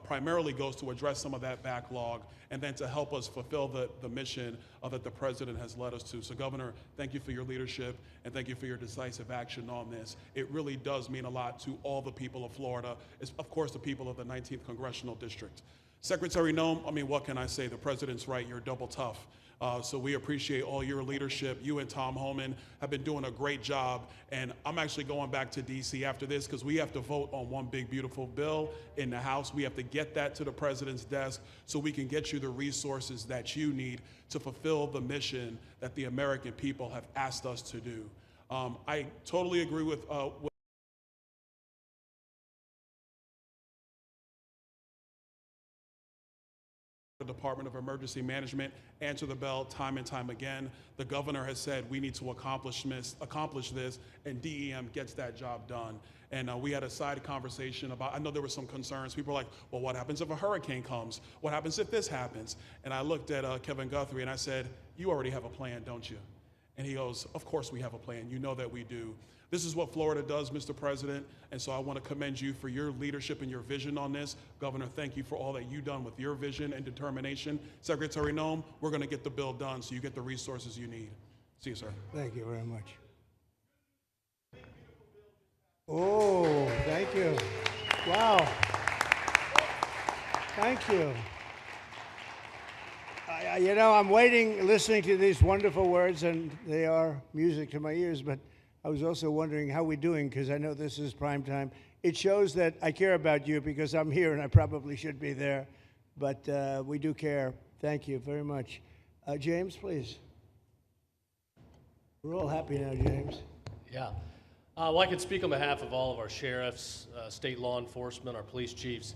primarily goes to address some of that backlog and then to help us fulfill the mission that the president has led us to. So Governor, thank you for your leadership and thank you for your decisive action on this. It really does mean a lot to all the people of Florida, of course the people of the 19th Congressional District. Secretary Noem, I mean, what can I say? The president's right, you're double tough. So we appreciate all your leadership. You and Tom Homan have been doing a great job. And I'm actually going back to DC after this because we have to vote on one big, beautiful bill in the House. We have to get that to the president's desk so we can get you the resources that you need to fulfill the mission that the American people have asked us to do. I totally agree with the Department of Emergency Management answer the bell time and time again. The governor has said we need to accomplish this, and DEM gets that job done. And we had a side conversation about, I know there were some concerns. People were like, well, what happens if a hurricane comes? What happens if this happens? And I looked at Kevin Guthrie and I said, you already have a plan, don't you? And he goes, of course we have a plan. You know that we do. This is what Florida does, Mr. President, and so I want to commend you for your leadership and your vision on this. Governor, thank you for all that you've done with your vision and determination. Secretary Noem, we're going to get the bill done so you get the resources you need. See you, sir. Thank you very much. Oh, thank you. Wow. Thank you. You know, I'm waiting, listening to these wonderful words, and they are music to my ears, but I was also wondering how we're doing, because I know this is prime time. It shows that I care about you because I'm here and I probably should be there, but we do care. Thank you very much. James, please. We're all happy now, James. Yeah. Well, I can speak on behalf of all of our sheriffs, state law enforcement, our police chiefs.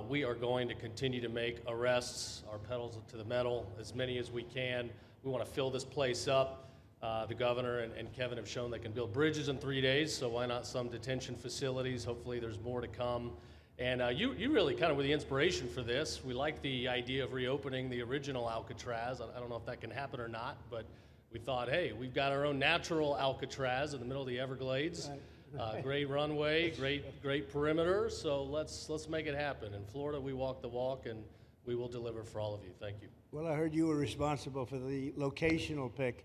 We are going to continue to make arrests, our pedals to the metal, as many as we can. We want to fill this place up. The governor and Kevin have shown they can build bridges in 3 days, so why not some detention facilities? Hopefully there's more to come. And you really kind of were the inspiration for this. We like the idea of reopening the original Alcatraz. I don't know if that can happen or not, but we thought, hey, we've got our own natural Alcatraz in the middle of the Everglades. Great runway, great perimeter, so let's make it happen. In Florida, we walk the walk, and we will deliver for all of you. Thank you. Well, I heard you were responsible for the locational pick,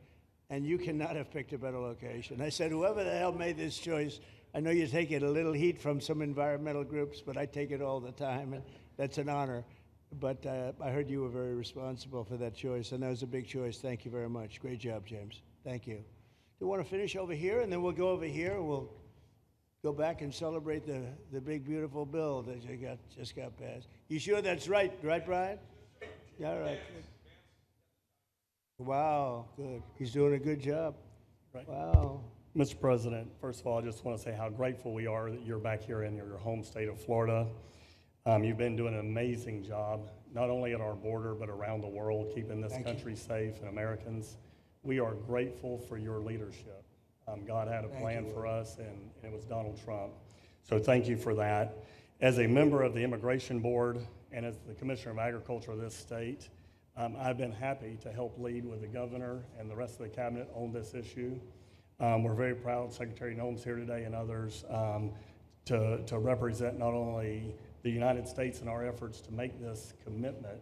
and you cannot have picked a better location. I said, whoever the hell made this choice, I know you take it a little heat from some environmental groups, but I take it all the time, and that's an honor. But I heard you were very responsible for that choice, and that was a big choice. Thank you very much. Great job, James. Thank you. You want to finish over here, and then we'll go over here, and we'll go back and celebrate the big, beautiful bill that you just got passed. You sure that's right, Brian? Yeah, all right. Wow, good. He's doing a good job. Right. Wow. Mr. President, first of all, I just want to say how grateful we are that you're back here in your home state of Florida. You've been doing an amazing job, not only at our border, but around the world, keeping this country safe and Americans. We are grateful for your leadership. God had a plan for us, and it was Donald Trump. So thank you for that. As a member of the Immigration Board and as the Commissioner of Agriculture of this state, I've been happy to help lead with the governor and the rest of the cabinet on this issue. We're very proud, Secretary Noem's here today and others, to represent not only the United States in our efforts to make this commitment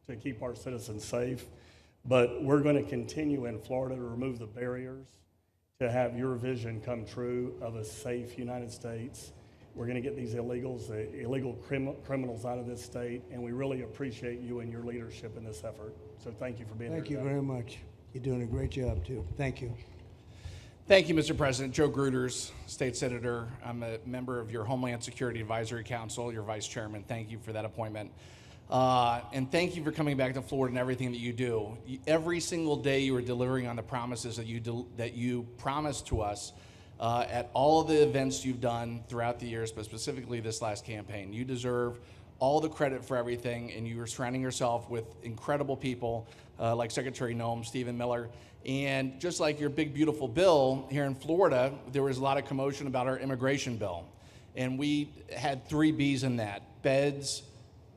to keep our citizens safe, but we're going to continue in Florida to remove the barriers to have your vision come true of a safe United States. We're going to get these illegal criminals out of this state, and we really appreciate you and your leadership in this effort. So thank you for being here today. Thank you very much. You're doing a great job, too. Thank you. Thank you, Mr. President. Joe Gruters, State Senator. I'm a member of your Homeland Security Advisory Council, your Vice Chairman. Thank you for that appointment. And thank you for coming back to Florida and everything that you do. Every single day you are delivering on the promises that you promised to us at all of the events you've done throughout the years, but specifically this last campaign. You deserve all the credit for everything, and you are surrounding yourself with incredible people like Secretary Noem, Stephen Miller. And just like your big, beautiful bill here in Florida, there was a lot of commotion about our immigration bill. And we had 3 B's in that: beds,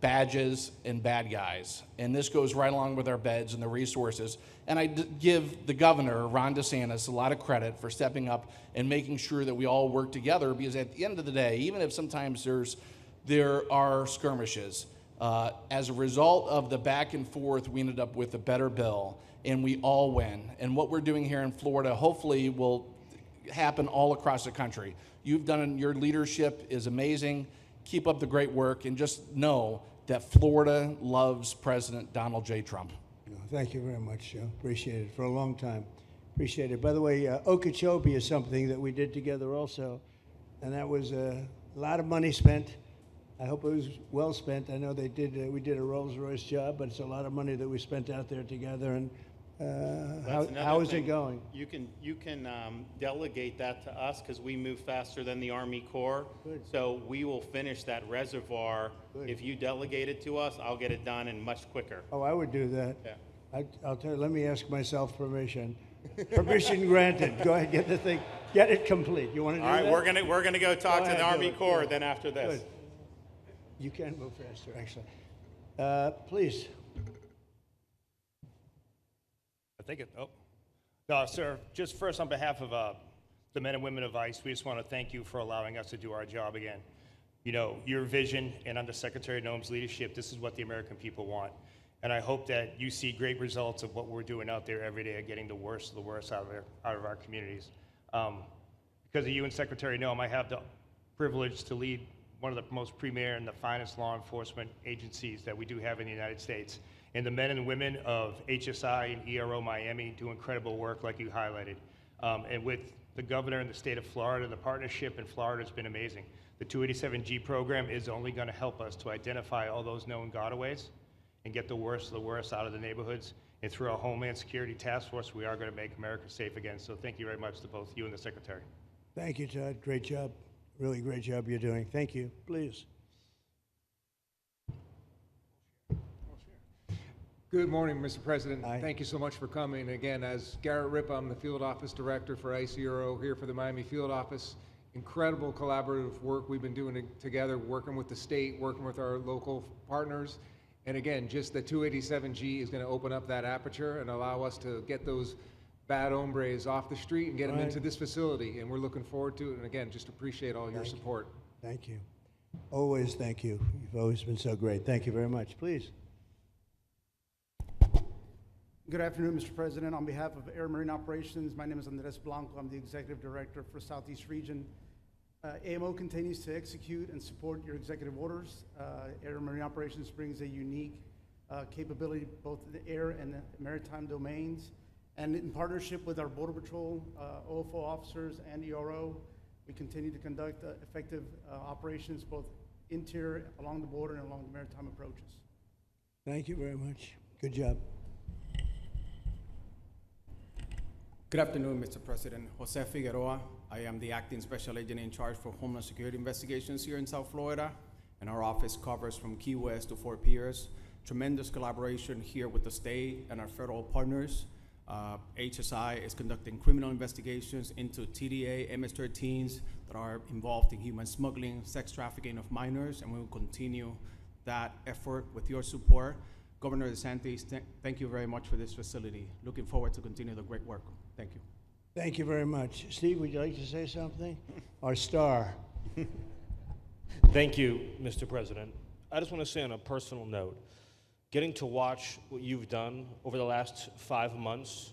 badges, and bad guys. And this goes right along with our beds and the resources. And I give the governor, Ron DeSantis, a lot of credit for stepping up and making sure that we all work together, because at the end of the day, even if sometimes there are skirmishes, as a result of the back and forth, we ended up with a better bill, and we all win. And what we're doing here in Florida hopefully will happen all across the country. Your leadership is amazing. Keep up the great work, and just know that Florida loves President Donald J. Trump. Thank you very much, Joe. Appreciate it for a long time. Appreciate it. By the way, Okeechobee is something that we did together also, and that was a lot of money spent. I hope it was well spent. I know we did a Rolls-Royce job, but it's a lot of money that we spent out there together. And how is it going? You can delegate that to us, because we move faster than the Army Corps. Good. So we will finish that reservoir. Good. If you delegate it to us, I'll get it done and much quicker. Oh, I would do that. Yeah. I'll tell you, let me ask myself permission. Permission granted. Go ahead, get the thing, get it complete. You want to do that? All right, we're gonna go talk to ahead, the do Army it. Corps Good. then after this. Good. You can move faster, actually. Please. I think it, oh. No, sir, just first on behalf of the men and women of ICE, we just want to thank you for allowing us to do our job again. You know, your vision and under Secretary Noem's leadership, this is what the American people want. And I hope that you see great results of what we're doing out there every day, getting the worst of the worst out of our communities. Because of you and Secretary Noem, I have the privilege to lead one of the most premier and the finest law enforcement agencies that we do have in the United States. And the men and women of HSI and ERO Miami do incredible work like you highlighted. And with the governor in the state of Florida, the partnership in Florida has been amazing. The 287G program is only going to help us to identify all those known gotaways and get the worst of the worst out of the neighborhoods. And through our Homeland Security Task Force, we are going to make America safe again. So thank you very much to both you and the Secretary. Thank you, Todd. Great job. Really great job you're doing. Thank you. Please. Good morning, Mr. President. Thank you so much for coming. Again, as Garrett Ripa, I'm the Field Office Director for ICRO here for the Miami Field Office. Incredible collaborative work we've been doing together, working with the state, working with our local partners. And again, just the 287G is going to open up that aperture and allow us to get those bad hombres off the street and get them into this facility. And we're looking forward to it. And again, just appreciate all your support. Thank you. Always thank you. You've always been so great. Thank you very much. Please. Good afternoon, Mr. President. On behalf of Air Marine Operations, my name is Andres Blanco. I'm the Executive Director for Southeast Region. AMO continues to execute and support your executive orders. Air Marine Operations brings a unique capability both in the air and the maritime domains. And in partnership with our Border Patrol, OFO officers, and ERO, we continue to conduct effective operations both interior, along the border, and along the maritime approaches. Thank you very much. Good job. Good afternoon, Mr. President. Jose Figueroa. I am the Acting Special Agent in charge for Homeland Security Investigations here in South Florida, and our office covers from Key West to Fort Pierce. Tremendous collaboration here with the state and our federal partners. HSI is conducting criminal investigations into TDA, MS-13s that are involved in human smuggling, sex trafficking of minors, and we will continue that effort with your support. Governor DeSantis, thank you very much for this facility. Looking forward to continue the great work. Thank you. Thank you very much. Steve, would you like to say something? Our star. Thank you, Mr. President. I just want to say on a personal note, getting to watch what you've done over the last 5 months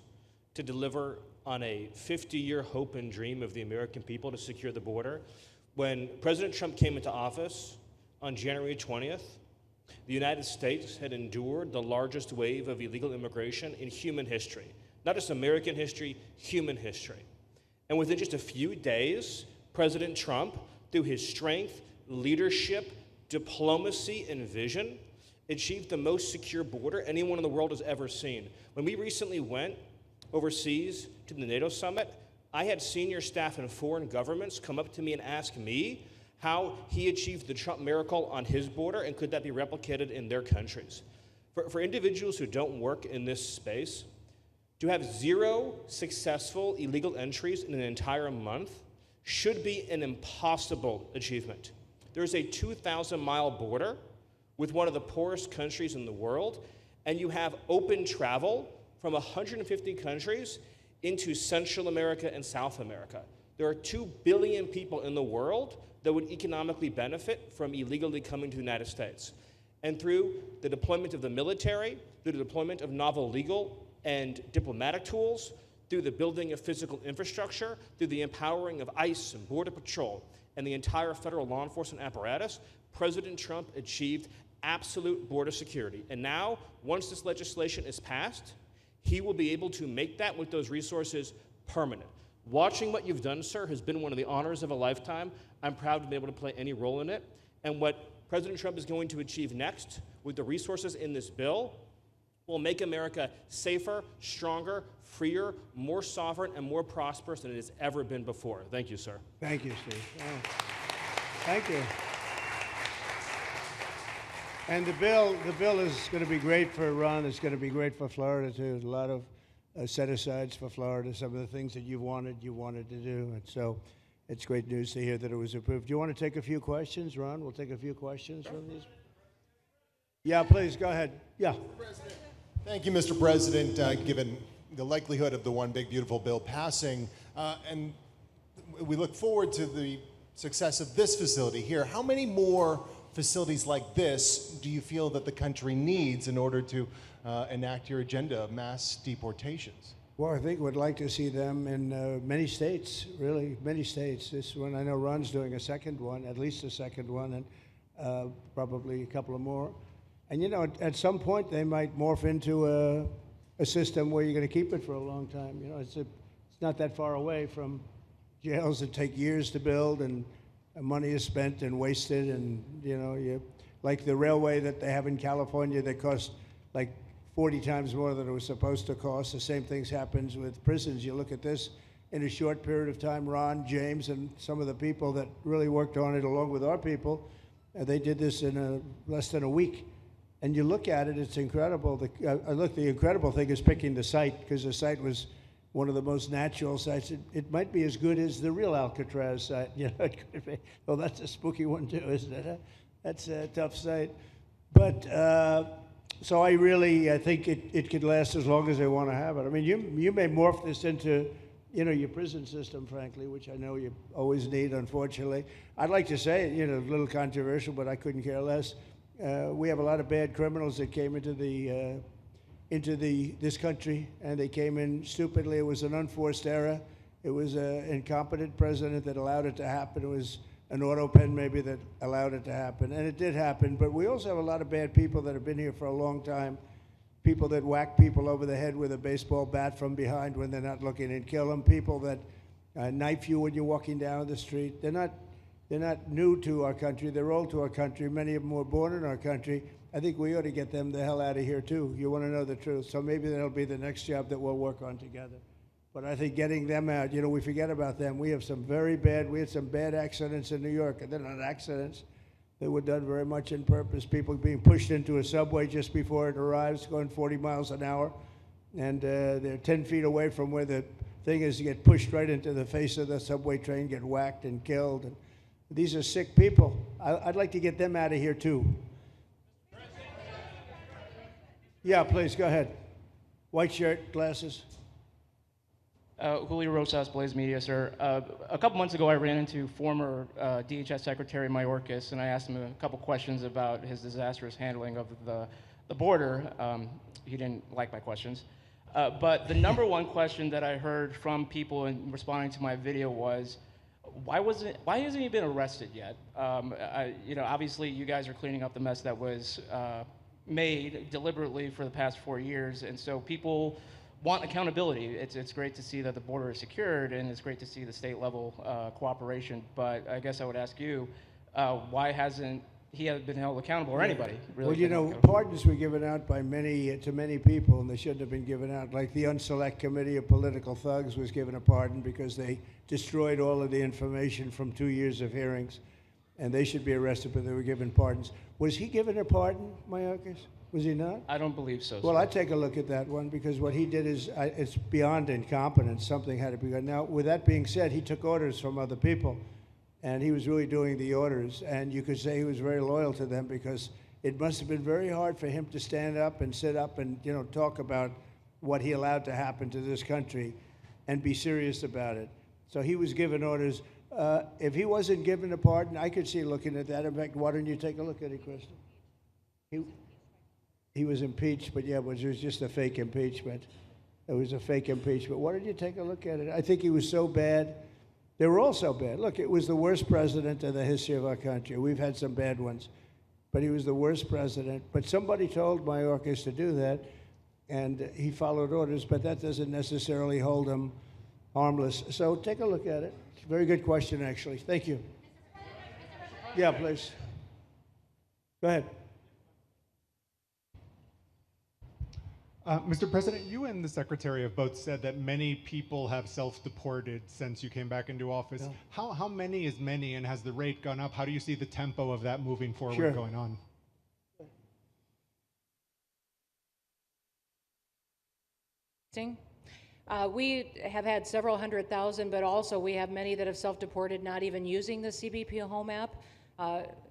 to deliver on a 50-year hope and dream of the American people to secure the border. When President Trump came into office on January 20th, the United States had endured the largest wave of illegal immigration in human history. Not just American history, human history. And within just a few days, President Trump, through his strength, leadership, diplomacy, and vision, achieved the most secure border anyone in the world has ever seen. When we recently went overseas to the NATO summit, I had senior staff in foreign governments come up to me and ask me how he achieved the Trump miracle on his border and could that be replicated in their countries. For individuals who don't work in this space, to have 0 successful illegal entries in an entire month should be an impossible achievement. There's a 2,000-mile border with one of the poorest countries in the world, and you have open travel from 150 countries into Central America and South America. There are 2 billion people in the world that would economically benefit from illegally coming to the United States. And through the deployment of the military, through the deployment of novel legal and diplomatic tools, through the building of physical infrastructure, through the empowering of ICE and Border Patrol, and the entire federal law enforcement apparatus, President Trump achieved absolute border security. And now, once this legislation is passed, he will be able to make that with those resources permanent. Watching what you've done, sir, has been one of the honors of a lifetime. I'm proud to be able to play any role in it. And what President Trump is going to achieve next with the resources in this bill will make America safer, stronger, freer, more sovereign, and more prosperous than it has ever been before. Thank you, sir. Thank you, Steve. Oh. Thank you. And the bill is going to be great for Ron. It's going to be great for Florida, too. A lot of set-asides for Florida, some of the things that you wanted to do. And so it's great news to hear that it was approved. Do you want to take a few questions, Ron? We'll take a few questions from these. Yeah, please, go ahead. Yeah. Thank you, Mr. President. Given the likelihood of the One Big Beautiful Bill passing, and we look forward to the success of this facility here, how many more facilities like this do you feel that the country needs in order to enact your agenda of mass deportations? Well, I think we'd like to see them in many states, really, many states. This one, I know Ron's doing a second one, at least a second one, and probably a couple of more. And, you know, at some point, they might morph into a system where you're going to keep it for a long time. You know, it's not that far away from jails that take years to build, and money is spent and wasted. And, you know, like the railway that they have in California that costs like 40 times more than it was supposed to cost. The same things happens with prisons. You look at this in a short period of time. Ron, James, and some of the people that really worked on it along with our people, they did this in less than a week. And you look at it, it's incredible. The incredible thing is picking the site, because the site was one of the most natural sites. It might be as good as the real Alcatraz site. You know, it could be. Well, that's a spooky one too, isn't it? Huh? That's a tough site. But so I think it could last as long as they want to have it. I mean, you may morph this into, you know, your prison system, frankly, which I know you always need, unfortunately. I'd like to say, you know, a little controversial, but I couldn't care less. We have a lot of bad criminals that came into this country, and they came in stupidly. It was an unforced error. It was an incompetent president that allowed it to happen. It was an auto pen maybe that allowed it to happen, and it did happen. But we also have a lot of bad people that have been here for a long time, people that whack people over the head with a baseball bat from behind when they're not looking and kill them, people that knife you when you're walking down the street. They're not new to our country. They're old to our country. Many of them were born in our country. I think we ought to get them the hell out of here, too. You want to know the truth. So maybe that'll be the next job that we'll work on together. But I think getting them out, you know, we forget about them. We had some bad accidents in New York. And they're not accidents. They were done very much on purpose. People being pushed into a subway just before it arrives, going 40 miles an hour. And they're 10 feet away from where the thing is, you get pushed right into the face of the subway train, get whacked and killed. And these are sick people. I'd like to get them out of here, too. Yeah, please, go ahead. White shirt, glasses. Julio Rosas, Blaze Media, sir. A couple months ago, I ran into former DHS Secretary Mayorkas, and I asked him a couple questions about his disastrous handling of the border. He didn't like my questions. But the number one question that I heard from people in responding to my video was, why hasn't he been arrested yet? You know, obviously you guys are cleaning up the mess that was made deliberately for the past 4 years, and so people want accountability. It's great to see that the border is secured, and it's great to see the state level cooperation. But I guess I would ask you, why hasn't he been held accountable, or anybody really? Well, you know, pardons were given out by to many people, and they shouldn't have been given out. Like the Unselect Committee of Political Thugs was given a pardon because they destroyed all of the information from 2 years of hearings, and they should be arrested, but they were given pardons. Was he given a pardon, Mayorkas? Was he not? I don't believe so. Well, sir. I'd take a look at that one, because what he did is it's beyond incompetence. Something had to be done. Now, with that being said, he took orders from other people, and he was really doing the orders. And you could say he was very loyal to them, because it must have been very hard for him to stand up and sit up and, you know, talk about what he allowed to happen to this country and be serious about it. So he was given orders. If he wasn't given a pardon, I could see looking at that. In fact, why don't you take a look at it, Kristen? He was impeached, but yeah, it was just a fake impeachment. It was a fake impeachment. Why don't you take a look at it? I think he was so bad. They were all so bad. Look, it was the worst president in the history of our country. We've had some bad ones, but he was the worst president. But somebody told Mayorkas to do that, and he followed orders, but that doesn't necessarily hold him harmless. So take a look at it. It's a very good question, actually. Thank you. Yeah, please. Go ahead. Mr. President, you and the Secretary have both said that many people have self-deported since you came back into office. Yeah. How many is many, and has the rate gone up? How do you see the tempo of that moving forward going on? We have had several 100,000, but also we have many that have self-deported, not even using the CBP Home app.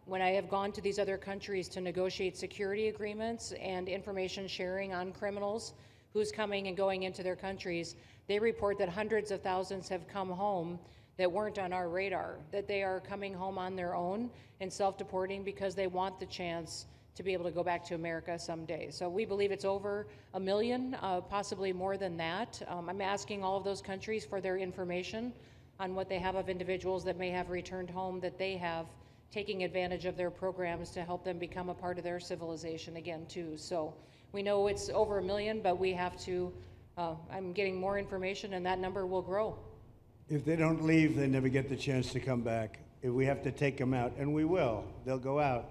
When I have gone to these other countries to negotiate security agreements and information sharing on criminals, who's coming and going into their countries, they report that hundreds of thousands have come home that weren't on our radar, that they are coming home on their own and self-deporting because they want the chance to be able to go back to America someday. So we believe it's over 1 million, possibly more than that. I'm asking all of those countries for their information on what they have of individuals that may have returned home, that they have taking advantage of their programs to help them become a part of their civilization again too. So we know it's over 1 million, but we have to, I'm getting more information, and that number will grow. If they don't leave, they never get the chance to come back. If we have to take them out, and we will, they'll go out,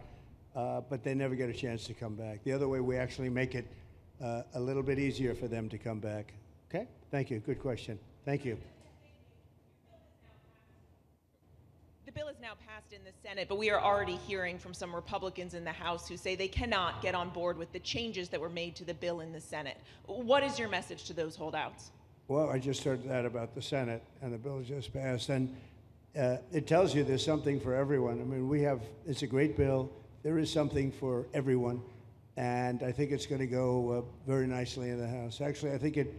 but they never get a chance to come back. The other way, we actually make it a little bit easier for them to come back. Okay? Thank you. Good question. Thank you. bill is now passed in the Senate, but we are already hearing from some Republicans in the House who say they cannot get on board with the changes that were made to the bill in the Senate. What is your message to those holdouts? Well, I just heard that about the Senate, and the bill just passed, and it tells you there's something for everyone. I mean, it's a great bill. There is something for everyone, and I think it's going to go very nicely in the House. Actually, I think it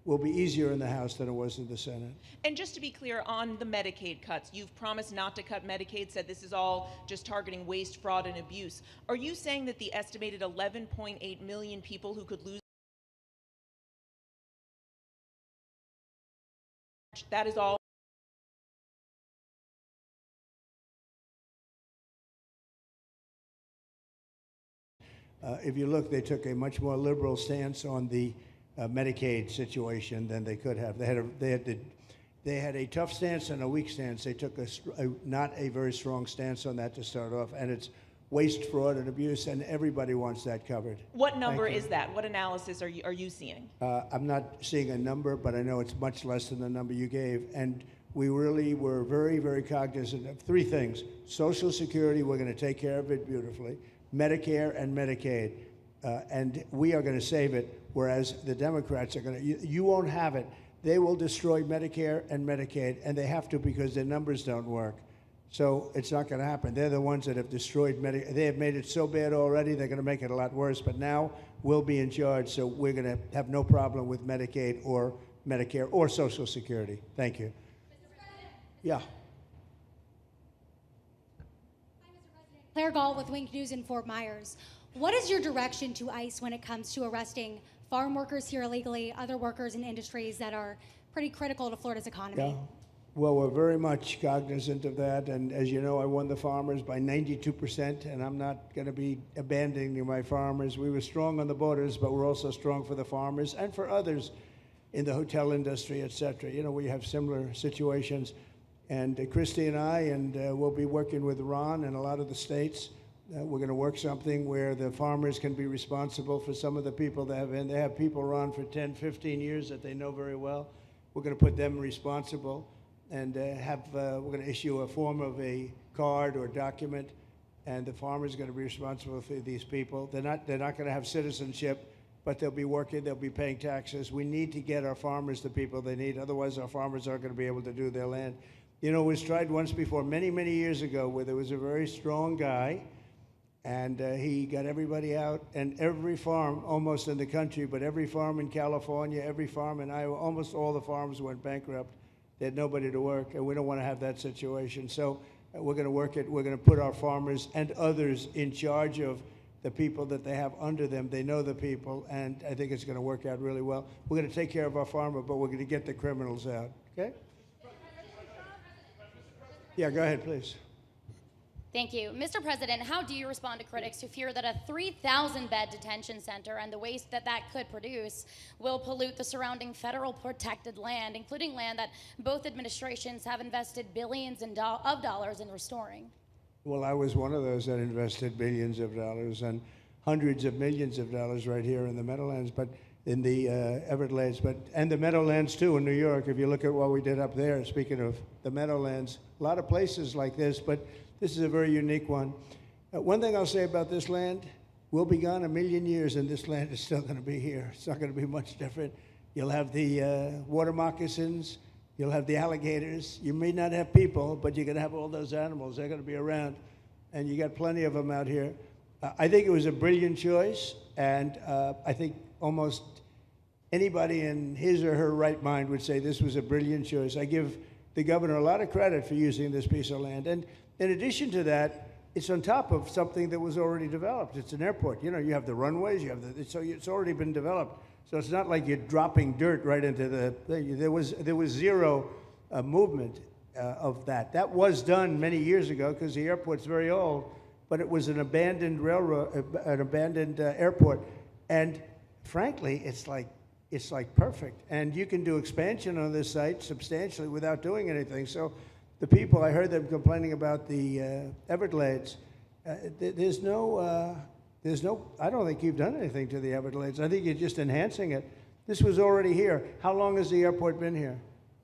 will be easier in the House than it was in the Senate. And just to be clear, on the Medicaid cuts, you've promised not to cut Medicaid, said this is all just targeting waste, fraud, and abuse. Are you saying that the estimated 11.8 million people who could lose, that is all? If you look, they took a much more liberal stance on the Medicaid situation than they could have. They had a tough stance and a weak stance. They took not a very strong stance on that to start off, and it's waste, fraud, and abuse, and everybody wants that covered. What number is that? What analysis are you seeing? I'm not seeing a number, but I know it's much less than the number you gave, and we really were very, very cognizant of three things. Social Security, we're going to take care of it beautifully. Medicare and Medicaid, and we are going to save it, whereas the Democrats are going to, you won't have it. They will destroy Medicare and Medicaid, and they have to because their numbers don't work. So it's not going to happen. They're the ones that have destroyed Medicare. They have made it so bad already, they're going to make it a lot worse, but now we'll be in charge, so we're going to have no problem with Medicaid or Medicare or Social Security. Thank you. Yeah. Claire Gall with Wink News in Fort Myers. What is your direction to ICE when it comes to arresting farm workers here illegally, other workers in industries that are pretty critical to Florida's economy? Yeah. Well, we're very much cognizant of that, and as you know, I won the farmers by 92%, and I'm not going to be abandoning my farmers. We were strong on the borders, but we're also strong for the farmers and for others in the hotel industry, et cetera. You know, we have similar situations. And Christy and I, and we'll be working with Ron and a lot of the states. We're going to work something where the farmers can be responsible for some of the people they have people, Ron, for 10, 15 years that they know very well. We're going to put them responsible and we're going to issue a form of a card or document, and the farmer's going to be responsible for these people. They're not going to have citizenship, but they'll be working, they'll be paying taxes. We need to get our farmers the people they need, otherwise our farmers aren't going to be able to do their land. You know, it was tried once before, many, many years ago, where there was a very strong guy, and he got everybody out, and every farm, almost in the country, but every farm in California, every farm in Iowa, almost all the farms went bankrupt. They had nobody to work, and we don't want to have that situation. So we're going to work it. We're going to put our farmers and others in charge of the people that they have under them. They know the people, and I think it's going to work out really well. We're going to take care of our farmer, but we're going to get the criminals out, okay? Yeah, go ahead, please. Thank you. Mr. President, how do you respond to critics who fear that a 3,000-bed detention center and the waste that could produce will pollute the surrounding federal protected land, including land that both administrations have invested billions of dollars in restoring? Well, I was one of those that invested billions of dollars and hundreds of millions of dollars right here in the Meadowlands, but in the Everglades, and the Meadowlands too in New York. If you look at what we did up there, speaking of the Meadowlands, a lot of places like this, but this is a very unique one. One thing I'll say about this land, we'll be gone 1,000,000 years and this land is still going to be here. It's not going to be much different. You'll have the water moccasins, you'll have the alligators. You may not have people, but you're going to have all those animals. They're going to be around, and you got plenty of them out here. I think it was a brilliant choice, and I think almost anybody in his or her right mind would say this was a brilliant choice. I give the governor a lot of credit for using this piece of land. And in addition to that, it's on top of something that was already developed. It's an airport. You know, you have the runways, you have so it's already been developed. So it's not like you're dropping dirt right into the thing. There was zero movement of that. That was done many years ago because the airport's very old, but it was an abandoned railroad, an abandoned airport. And frankly, it's like perfect. And you can do expansion on this site substantially without doing anything. So the people, I heard them complaining about the Everglades. There's no, I don't think you've done anything to the Everglades. I think you're just enhancing it. This was already here. How long has the airport been here?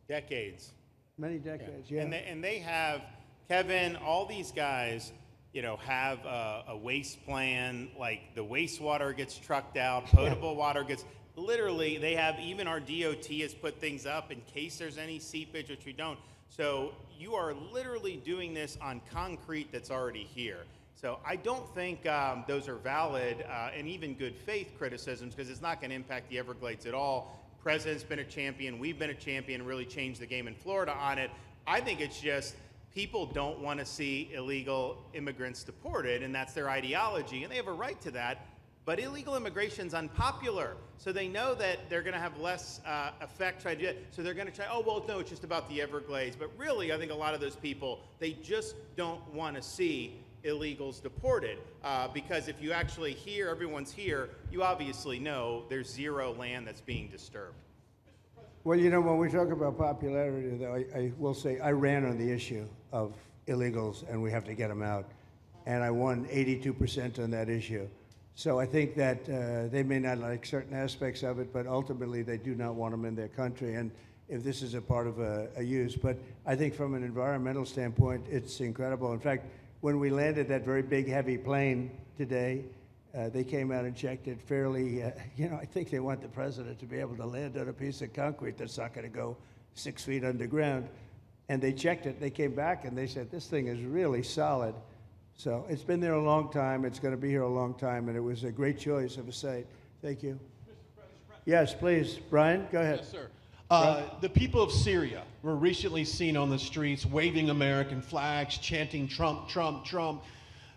Decades. Many decades, yeah. And they have Kevin, all these guys, you know, have a waste plan, like the wastewater gets trucked out, potable water gets, literally, they have, even our DOT has put things up in case there's any seepage, which we don't. So you are literally doing this on concrete that's already here. So I don't think those are valid and even good faith criticisms, because it's not going to impact the Everglades at all. President's been a champion, we've been a champion, really changed the game in Florida on it. I think it's just people don't want to see illegal immigrants deported, and that's their ideology, and they have a right to that. But illegal immigration's unpopular, so they know that they're going to have less effect trying to do it. So they're going to try, oh, well, no, it's just about the Everglades. But really, I think a lot of those people, they just don't want to see illegals deported. Because if you actually hear, everyone's here, you obviously know there's zero land that's being disturbed. Well, you know, when we talk about popularity, though, I will say I ran on the issue of illegals and we have to get them out. And I won 82% on that issue. So I think that they may not like certain aspects of it, but ultimately they do not want them in their country. And if this is a part of a use, but I think from an environmental standpoint, it's incredible. In fact, when we landed that very big, heavy plane today, they came out and checked it fairly. You know, I think they want the president to be able to land on a piece of concrete that's not going to go 6 feet underground. And they checked it. They came back and they said, this thing is really solid. So it's been there a long time. It's going to be here a long time. And it was a great choice of a site. Thank you. Yes, please. Brian, go ahead. Yes, sir. The people of Syria were recently seen on the streets waving American flags, chanting Trump, Trump, Trump.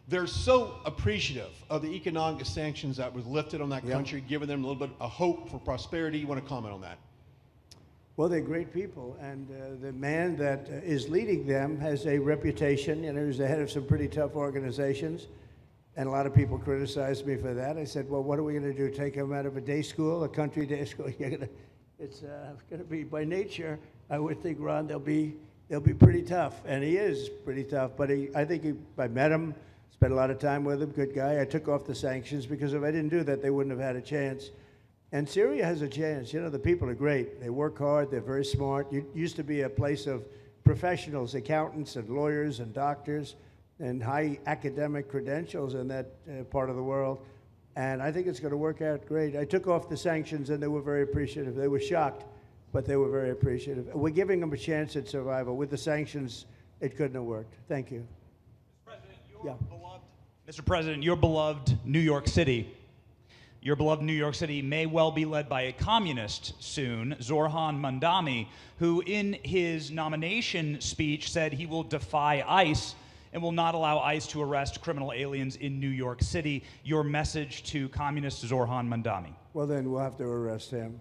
They're so appreciative of the economic sanctions that was lifted on that country, giving them a little bit of hope for prosperity. You want to comment on that? Well, they're great people, and the man that is leading them has a reputation. You know, he's the head of some pretty tough organizations, and a lot of people criticized me for that. I said, well, what are we going to do, take him out of a day school, a country day school? It's going to be, by nature, I would think, Ron, they'll be pretty tough, and he is pretty tough, but I think I met him, spent a lot of time with him, good guy. I took off the sanctions because if I didn't do that, they wouldn't have had a chance. And Syria has a chance. You know, the people are great. They work hard. They're very smart. It used to be a place of professionals, accountants and lawyers and doctors and high academic credentials in that part of the world. And I think it's going to work out great. I took off the sanctions and they were very appreciative. They were shocked, but they were very appreciative. We're giving them a chance at survival. With the sanctions, it couldn't have worked. Thank you. Mr. President, your beloved New York City may well be led by a communist soon, Zorhan Mandami, who in his nomination speech said he will defy ICE and will not allow ICE to arrest criminal aliens in New York City. Your message to communist Zorhan Mandami. Well, then we'll have to arrest him.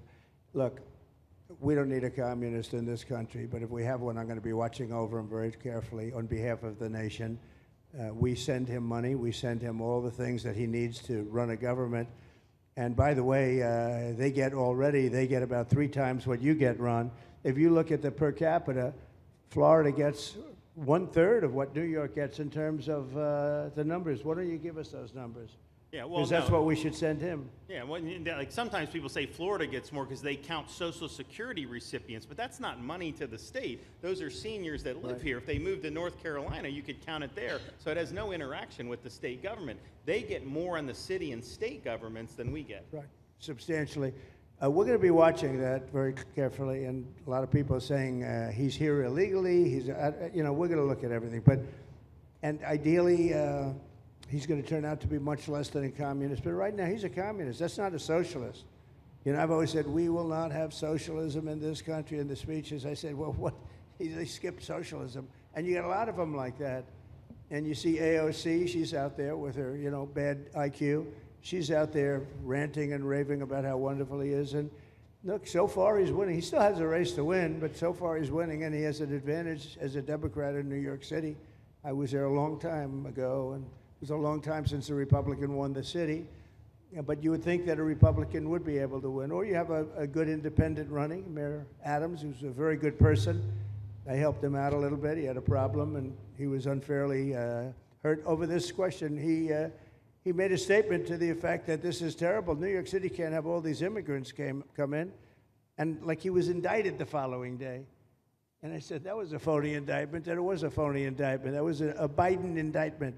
Look, we don't need a communist in this country, but if we have one, I'm going to be watching over him very carefully on behalf of the nation. We send him money. We send him all the things that he needs to run a government. And by the way, they get about 3 times what you get, Ron. If you look at the per capita, Florida gets 1/3 of what New York gets in terms of the numbers. Why don't you give us those numbers? Yeah, well, because that's what we should send him. Yeah, well, like sometimes people say Florida gets more because they count Social Security recipients, but that's not money to the state. Those are seniors that live here. If they moved to North Carolina, you could count it there. So it has no interaction with the state government. They get more in the city and state governments than we get. Right, substantially. We're going to be watching that very carefully, and a lot of people are saying he's here illegally. We're going to look at everything, and ideally. He's going to turn out to be much less than a communist. But right now, he's a communist. That's not a socialist. You know, I've always said, we will not have socialism in this country. In the speeches, I said, well, what? They skipped socialism. And you got a lot of them like that. And you see AOC, she's out there with her, bad IQ. She's out there ranting and raving about how wonderful he is. And look, so far he's winning. He still has a race to win, but so far he's winning, and he has an advantage as a Democrat in New York City. I was there a long time ago, and it was a long time since a Republican won the city, but you would think that a Republican would be able to win. Or you have a good independent running, Mayor Adams, who's a very good person. I helped him out a little bit. He had a problem, and he was unfairly hurt over this question. He made a statement to the effect that this is terrible. New York City can't have all these immigrants come in, and like he was indicted the following day. And I said, that was a phony indictment. And it was a phony indictment. That was a Biden indictment.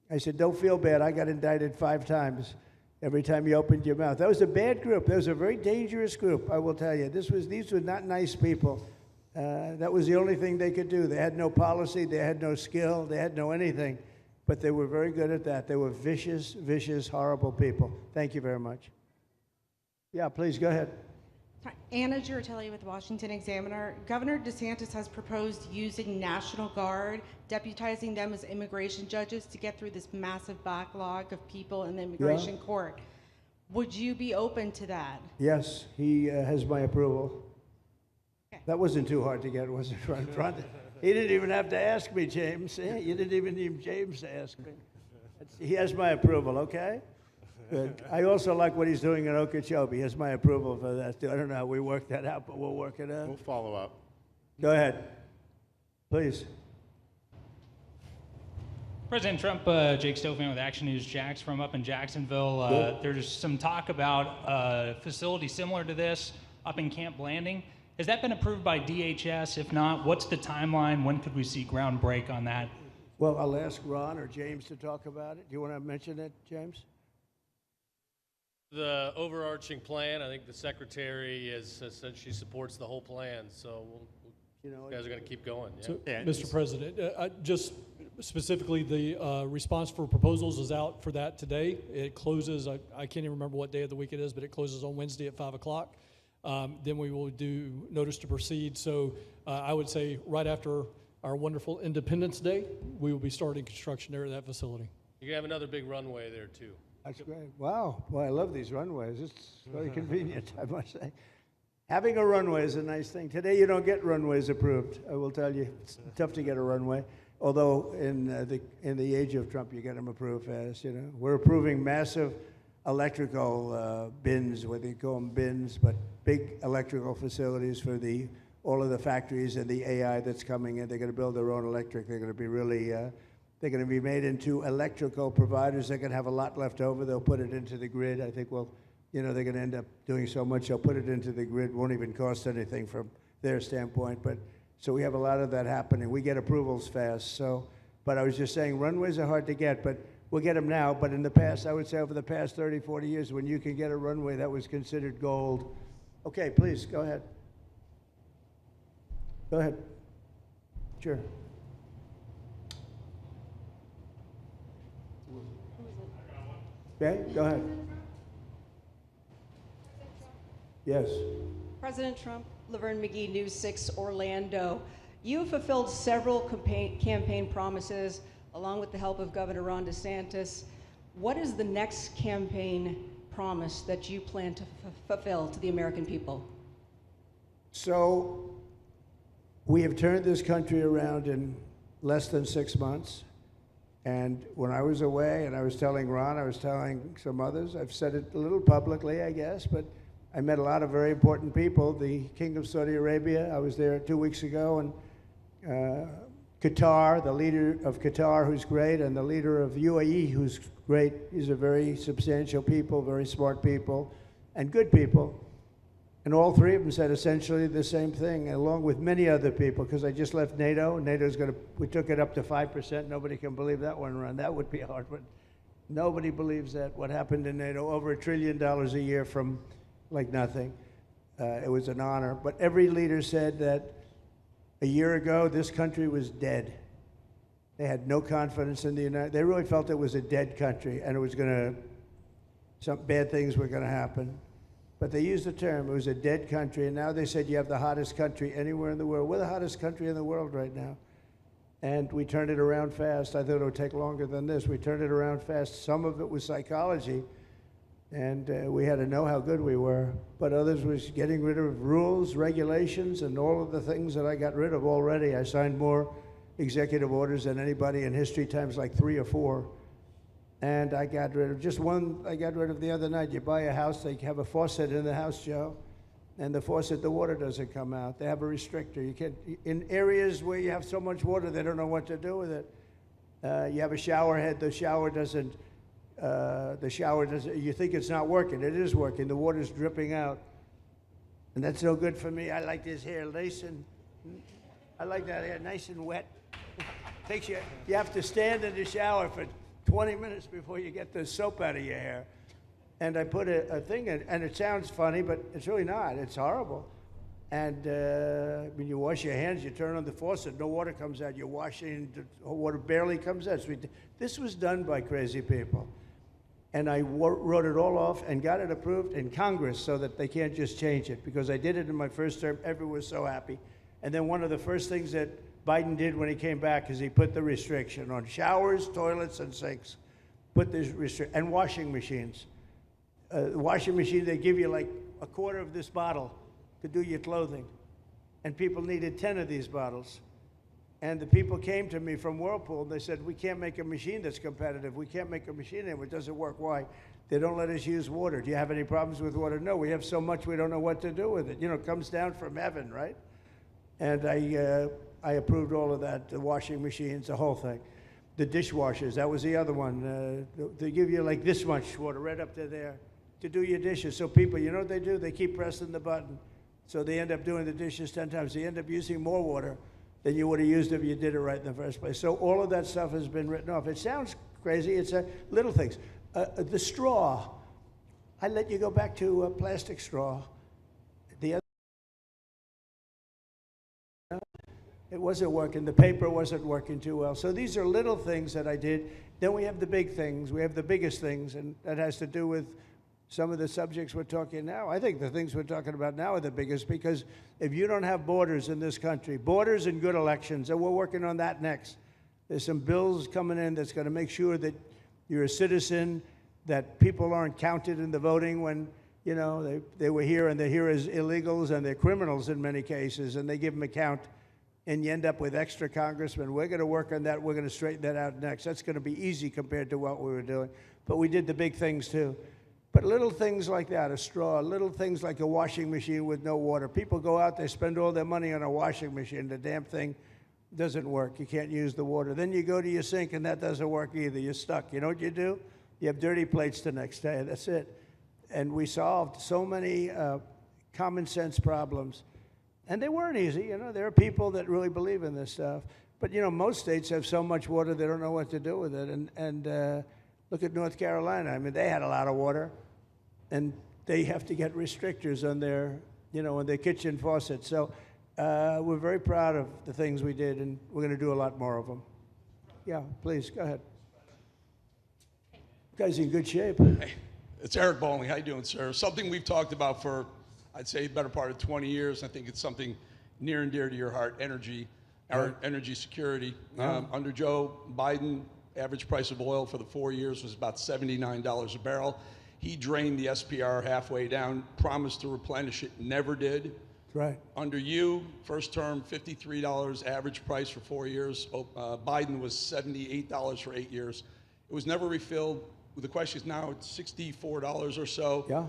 I said, don't feel bad. I got indicted 5 times every time you opened your mouth. That was a bad group. That was a very dangerous group, I will tell you. These were not nice people. That was the only thing they could do. They had no policy. They had no skill. They had no anything. But they were very good at that. They were vicious, vicious, horrible people. Thank you very much. Yeah, please, go ahead. Anna Giratelli with Washington Examiner. Governor DeSantis has proposed using National Guard, deputizing them as immigration judges to get through this massive backlog of people in the immigration court. Would you be open to that? Yes, he has my approval. Okay. That wasn't too hard to get, was it, Ron? He didn't even have to ask me, James. You didn't even need James to ask me. He has my approval, okay? Good. I also like what he's doing in Okeechobee. He has my approval for that, too. I don't know how we work that out, but we'll work it out. We'll follow up. Go ahead. Please. President Trump, Jake Stofan with Action News Jax from up in Jacksonville. There's some talk about a facility similar to this up in Camp Blanding. Has that been approved by DHS? If not, what's the timeline? When could we see ground break on that? Well, I'll ask Ron or James to talk about it. Do you want to mention it, James? The overarching plan, I think the secretary has said she supports the whole plan, so you guys are going to keep going. Yeah. So, Mr. President, just specifically, the response for proposals is out for that today. It closes, I can't even remember what day of the week it is, but it closes on Wednesday at 5 o'clock. Then we will do notice to proceed. So I would say right after our wonderful Independence Day, we will be starting construction there at that facility. You're going to have another big runway there, too. That's great. Wow. Well, I love these runways. It's very convenient, I must say. Having a runway is a nice thing. Today, you don't get runways approved. I will tell you, it's tough to get a runway. Although in the age of Trump, you get them approved fast. You know, we're approving massive electrical bins, what they call them bins, but big electrical facilities for all of the factories and the AI that's coming in. They're going to build their own electric. They're going to be really. They're going to be made into electrical providers. They're going to have a lot left over. They'll put it into the grid. I think, they're going to end up doing so much. They'll put it into the grid. Won't even cost anything from their standpoint. But so we have a lot of that happening. We get approvals fast. But I was just saying, runways are hard to get, but we'll get them now. But in the past, I would say over the past 30, 40 years, when you can get a runway, that was considered gold. Okay, please, go ahead. Go ahead. Sure. Okay, go ahead. Yes. President Trump, Laverne McGee, News 6 Orlando. You have fulfilled several campaign promises along with the help of Governor Ron DeSantis. What is the next campaign promise that you plan to fulfill to the American people? So we have turned this country around in less than 6 months. And when I was away, and I was telling Ron, I was telling some others, I've said it a little publicly, I guess, but I met a lot of very important people. The King of Saudi Arabia, I was there 2 weeks ago, and Qatar, the leader of Qatar, who's great, and the leader of UAE, who's great. These are very substantial people, very smart people, and good people. And all three of them said essentially the same thing, along with many other people, because I just left NATO. NATO's we took it up to 5%. Nobody can believe that one, Ron. That would be hard, but nobody believes that. What happened in NATO, over $1 trillion a year from like nothing. It was an honor. But every leader said that a year ago, this country was dead. They had no confidence in the United States. They really felt it was a dead country, and it was some bad things were going to happen. But they used the term, it was a dead country, and now they said you have the hottest country anywhere in the world. We're the hottest country in the world right now. And we turned it around fast. I thought it would take longer than this. We turned it around fast. Some of it was psychology, and we had to know how good we were. But others was getting rid of rules, regulations, and all of the things that I got rid of already. I signed more executive orders than anybody in history, times like 3 or 4. And I got rid of just one. I got rid of the other night. You buy a house, they have a faucet in the house, Joe, and the faucet, the water doesn't come out. They have a restrictor. You can't, in areas where you have so much water, they don't know what to do with it. You have a shower head, the shower doesn't, you think it's not working. It is working. The water's dripping out. And that's no good for me. I like this hair lacing. I like that. Yeah, nice and wet. Takes you. You have to stand in the shower for 20 minutes before you get the soap out of your hair. And I put a thing in, and it sounds funny, but it's really not. It's horrible. And when you wash your hands, you turn on the faucet, no water comes out. You're washing, the water barely comes out. This was done by crazy people. And I wrote it all off and got it approved in Congress so that they can't just change it, because I did it in my first term. Everyone was so happy. And then one of the first things that Biden did when he came back is he put the restriction on showers, toilets, and sinks. Put this restriction, and washing machines. The washing machine, they give you like a quarter of this bottle to do your clothing. And people needed 10 of these bottles. And the people came to me from Whirlpool, and they said, we can't make a machine that's competitive. We can't make a machine anymore. It doesn't work. Why? They don't let us use water. Do you have any problems with water? No, we have so much we don't know what to do with it. You know, it comes down from heaven, right? And I approved all of that, the washing machines, the whole thing. The dishwashers, that was the other one. They give you like this much water right up to there to do your dishes. So people, you know what they do? They keep pressing the button. So they end up doing the dishes 10 times. They end up using more water than you would have used if you did it right in the first place. So all of that stuff has been written off. It sounds crazy. It's little things. The straw. I let you go back to a plastic straw. The other, it wasn't working. The paper wasn't working too well. So these are little things that I did. Then we have the big things. We have the biggest things, and that has to do with some of the subjects we're talking now. I think the things we're talking about now are the biggest, because if you don't have borders in this country, borders and good elections, and we're working on that next. There's some bills coming in that's going to make sure that you're a citizen, that people aren't counted in the voting when, you know, they were here and they're here as illegals and they're criminals in many cases, and they give them a count, and you end up with extra congressmen. We're going to work on that. We're going to straighten that out next. That's going to be easy compared to what we were doing. But we did the big things too. But little things like that, a straw, little things like a washing machine with no water. People go out, they spend all their money on a washing machine. The damn thing doesn't work. You can't use the water. Then you go to your sink, and that doesn't work either. You're stuck. You know what you do? You have dirty plates the next day. That's it. And we solved so many common sense problems. And they weren't easy. You know, there are people that really believe in this stuff. But, you know, most states have so much water, they don't know what to do with it. And look at North Carolina. I mean, they had a lot of water, and they have to get restrictors on their, you know, on their kitchen faucet. So we're very proud of the things we did, and we're going to do a lot more of them. Yeah, please, go ahead. You guys in good shape. Hey, it's Eric Bowling. How you doing, sir? Something we've talked about for, I'd say, better part of 20 years. I think it's something near and dear to your heart, energy, our energy security. Yeah. Under Joe Biden, average price of oil for the 4 years was about $79 a barrel. He drained the SPR halfway down, promised to replenish it, never did. That's right. Under you, first term, $53 average price for 4 years. Biden was $78 for 8 years. It was never refilled. The question is now it's $64 or so. Yeah.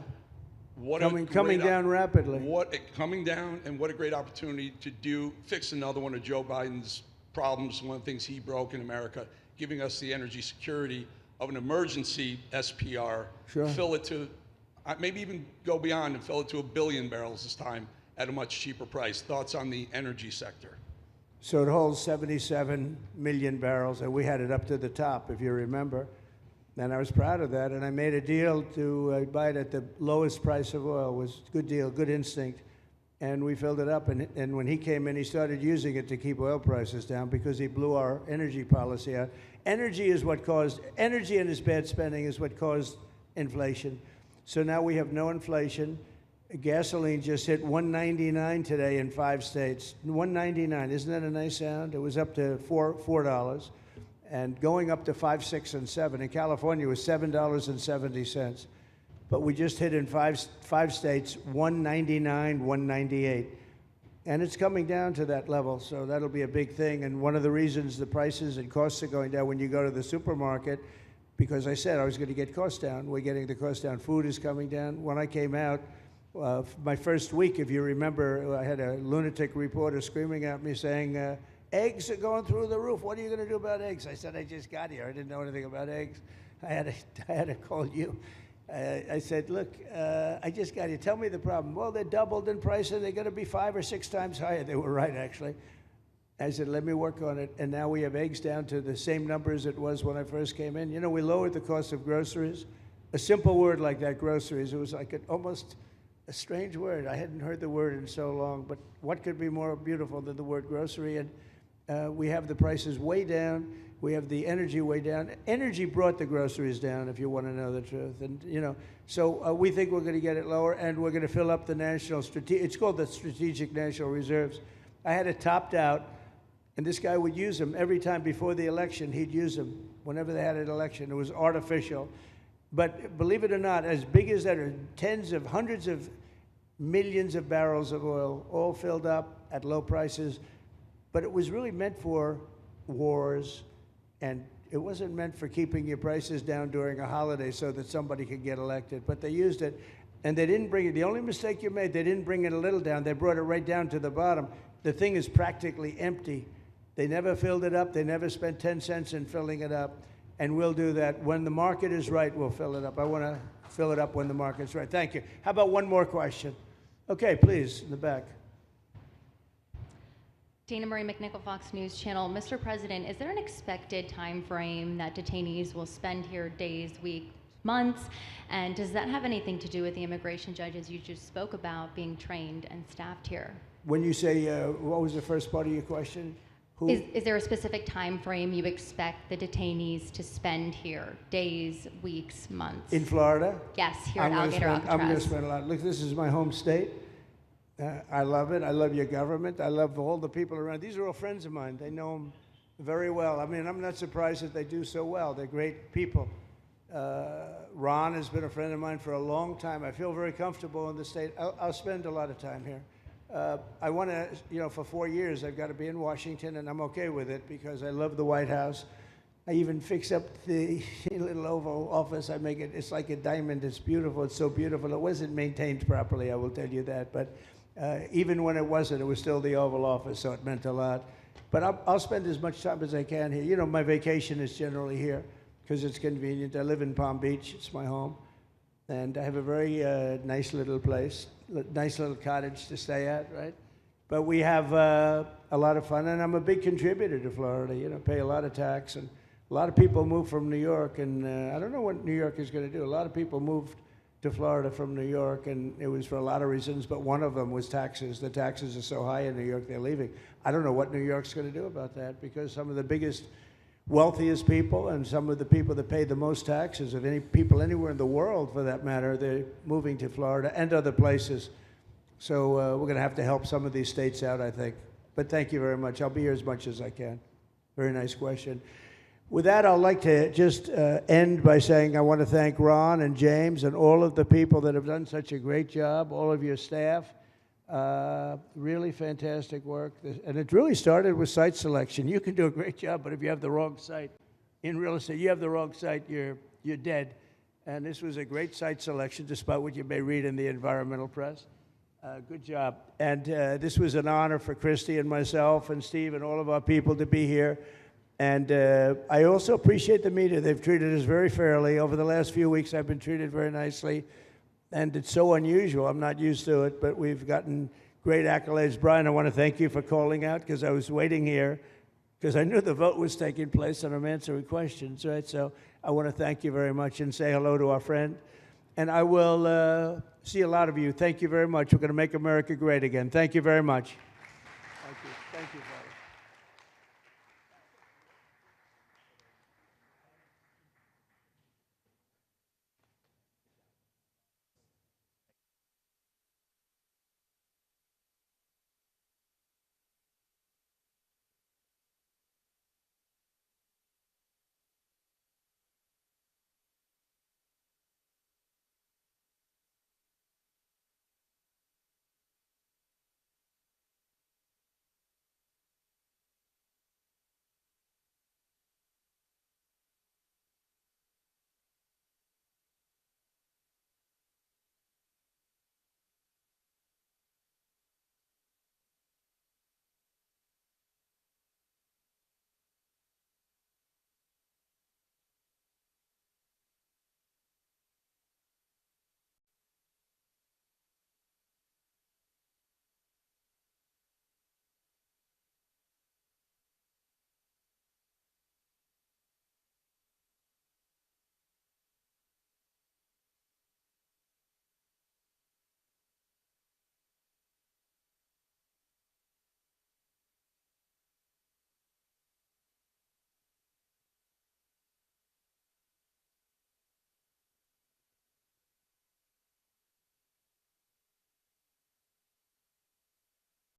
What coming down rapidly. Coming down, and what a great opportunity to fix another one of Joe Biden's problems, one of the things he broke in America, giving us the energy security of an emergency SPR, Sure. fill it to, maybe even go beyond and fill it to 1 billion barrels this time at a much cheaper price. Thoughts on the energy sector? So it holds 77 million barrels, and we had it up to the top, if you remember. And I was proud of that, and I made a deal to buy it at the lowest price of oil. It was a good deal, good instinct. And we filled it up, and when he came in, he started using it to keep oil prices down because he blew our energy policy out. Energy and his bad spending is what caused inflation. So now we have no inflation. Gasoline just hit $1.99 today in 5 states. $1.99, isn't that a nice sound? It was up to $4, and going up to 5, 6, and 7. In California, it was $7.70. But we just hit in five states, $1.99, $1.98. And it's coming down to that level, so that'll be a big thing. And one of the reasons the prices and costs are going down when you go to the supermarket, because I said I was going to get costs down. We're getting the cost down. Food is coming down. When I came out, my first week, if you remember, I had a lunatic reporter screaming at me saying, eggs are going through the roof. What are you going to do about eggs? I said, I just got here. I didn't know anything about eggs. I had to call you. I said, look, I just got you. Tell me the problem. Well, they're doubled in price, and they're going to be 5 or 6 times higher. They were right, actually. I said, let me work on it. And now we have eggs down to the same number as it was when I first came in. You know, we lowered the cost of groceries. A simple word like that, groceries, it was like almost a strange word. I hadn't heard the word in so long, but what could be more beautiful than the word grocery? And we have the prices way down. We have the energy way down. Energy brought the groceries down, if you want to know the truth. And, you know, so we think we're going to get it lower, and we're going to fill up the it's called the Strategic National Reserves. I had it topped out, and this guy would use them every time before the election. He'd use them whenever they had an election. It was artificial. But believe it or not, as big as that are tens of hundreds of millions of barrels of oil, all filled up at low prices. But it was really meant for wars, and it wasn't meant for keeping your prices down during a holiday so that somebody could get elected. But they used it, and they didn't bring it. The only mistake you made, they didn't bring it a little down. They brought it right down to the bottom. The thing is practically empty. They never filled it up. They never spent 10 cents in filling it up. And we'll do that. When the market is right, we'll fill it up. I want to fill it up when the market's right. Thank you. How about one more question? Okay, please, in the back. Dana Marie McNichol, Fox News Channel. Mr. President, is there an expected time frame that detainees will spend here, days, weeks, months? And does that have anything to do with the immigration judges you just spoke about being trained and staffed here? When you say, what was the first part of your question? Who? Is there a specific time frame you expect the detainees to spend here? Days, weeks, months? In Florida? Yes, here at Alligator Alcatraz. I'm going to spend a lot. Look, this is my home state. I love it. I love your government. I love all the people around. These are all friends of mine. They know them very well. I mean, I'm not surprised that they do so well. They're great people. Ron has been a friend of mine for a long time. I feel very comfortable in the state. I'll spend a lot of time here. I want to, you know, for 4 years, I've got to be in Washington, and I'm okay with it because I love the White House. I even fix up the little Oval Office. I make it, it's like a diamond. It's beautiful. It's so beautiful. It wasn't maintained properly, I will tell you that. But even when it wasn't, it was still the Oval Office, so it meant a lot. But I'll spend as much time as I can here. You know, my vacation is generally here because it's convenient. I live in Palm Beach. It's my home. And I have a very nice little place, nice little cottage to stay at, right? But we have a lot of fun, and I'm a big contributor to Florida, you know, pay a lot of tax. And a lot of people move from New York, and I don't know what New York is going to do. A lot of people moved to Florida from New York, and it was for a lot of reasons, but one of them was taxes. The taxes are so high in New York, they're leaving. I don't know what New York's going to do about that, because some of the biggest, wealthiest people and some of the people that pay the most taxes of any people anywhere in the world, for that matter, they're moving to Florida and other places. So we're going to have to help some of these states out, I think. But thank you very much. I'll be here as much as I can. Very nice question. With that, I'd like to just end by saying I want to thank Ron and James and all of the people that have done such a great job, all of your staff. Really fantastic work. And it really started with site selection. You can do a great job, but if you have the wrong site in real estate, you have the wrong site, you're dead. And this was a great site selection, despite what you may read in the environmental press. Good job. And this was an honor for Christy and myself and Steve and all of our people to be here. And I also appreciate the media. They've treated us very fairly. Over the last few weeks, I've been treated very nicely. And it's so unusual. I'm not used to it, but we've gotten great accolades. Brian, I want to thank you for calling out, because I was waiting here, because I knew the vote was taking place and I'm answering questions, right? So I want to thank you very much and say hello to our friend. And I will see a lot of you. Thank you very much. We're going to make America great again. Thank you very much.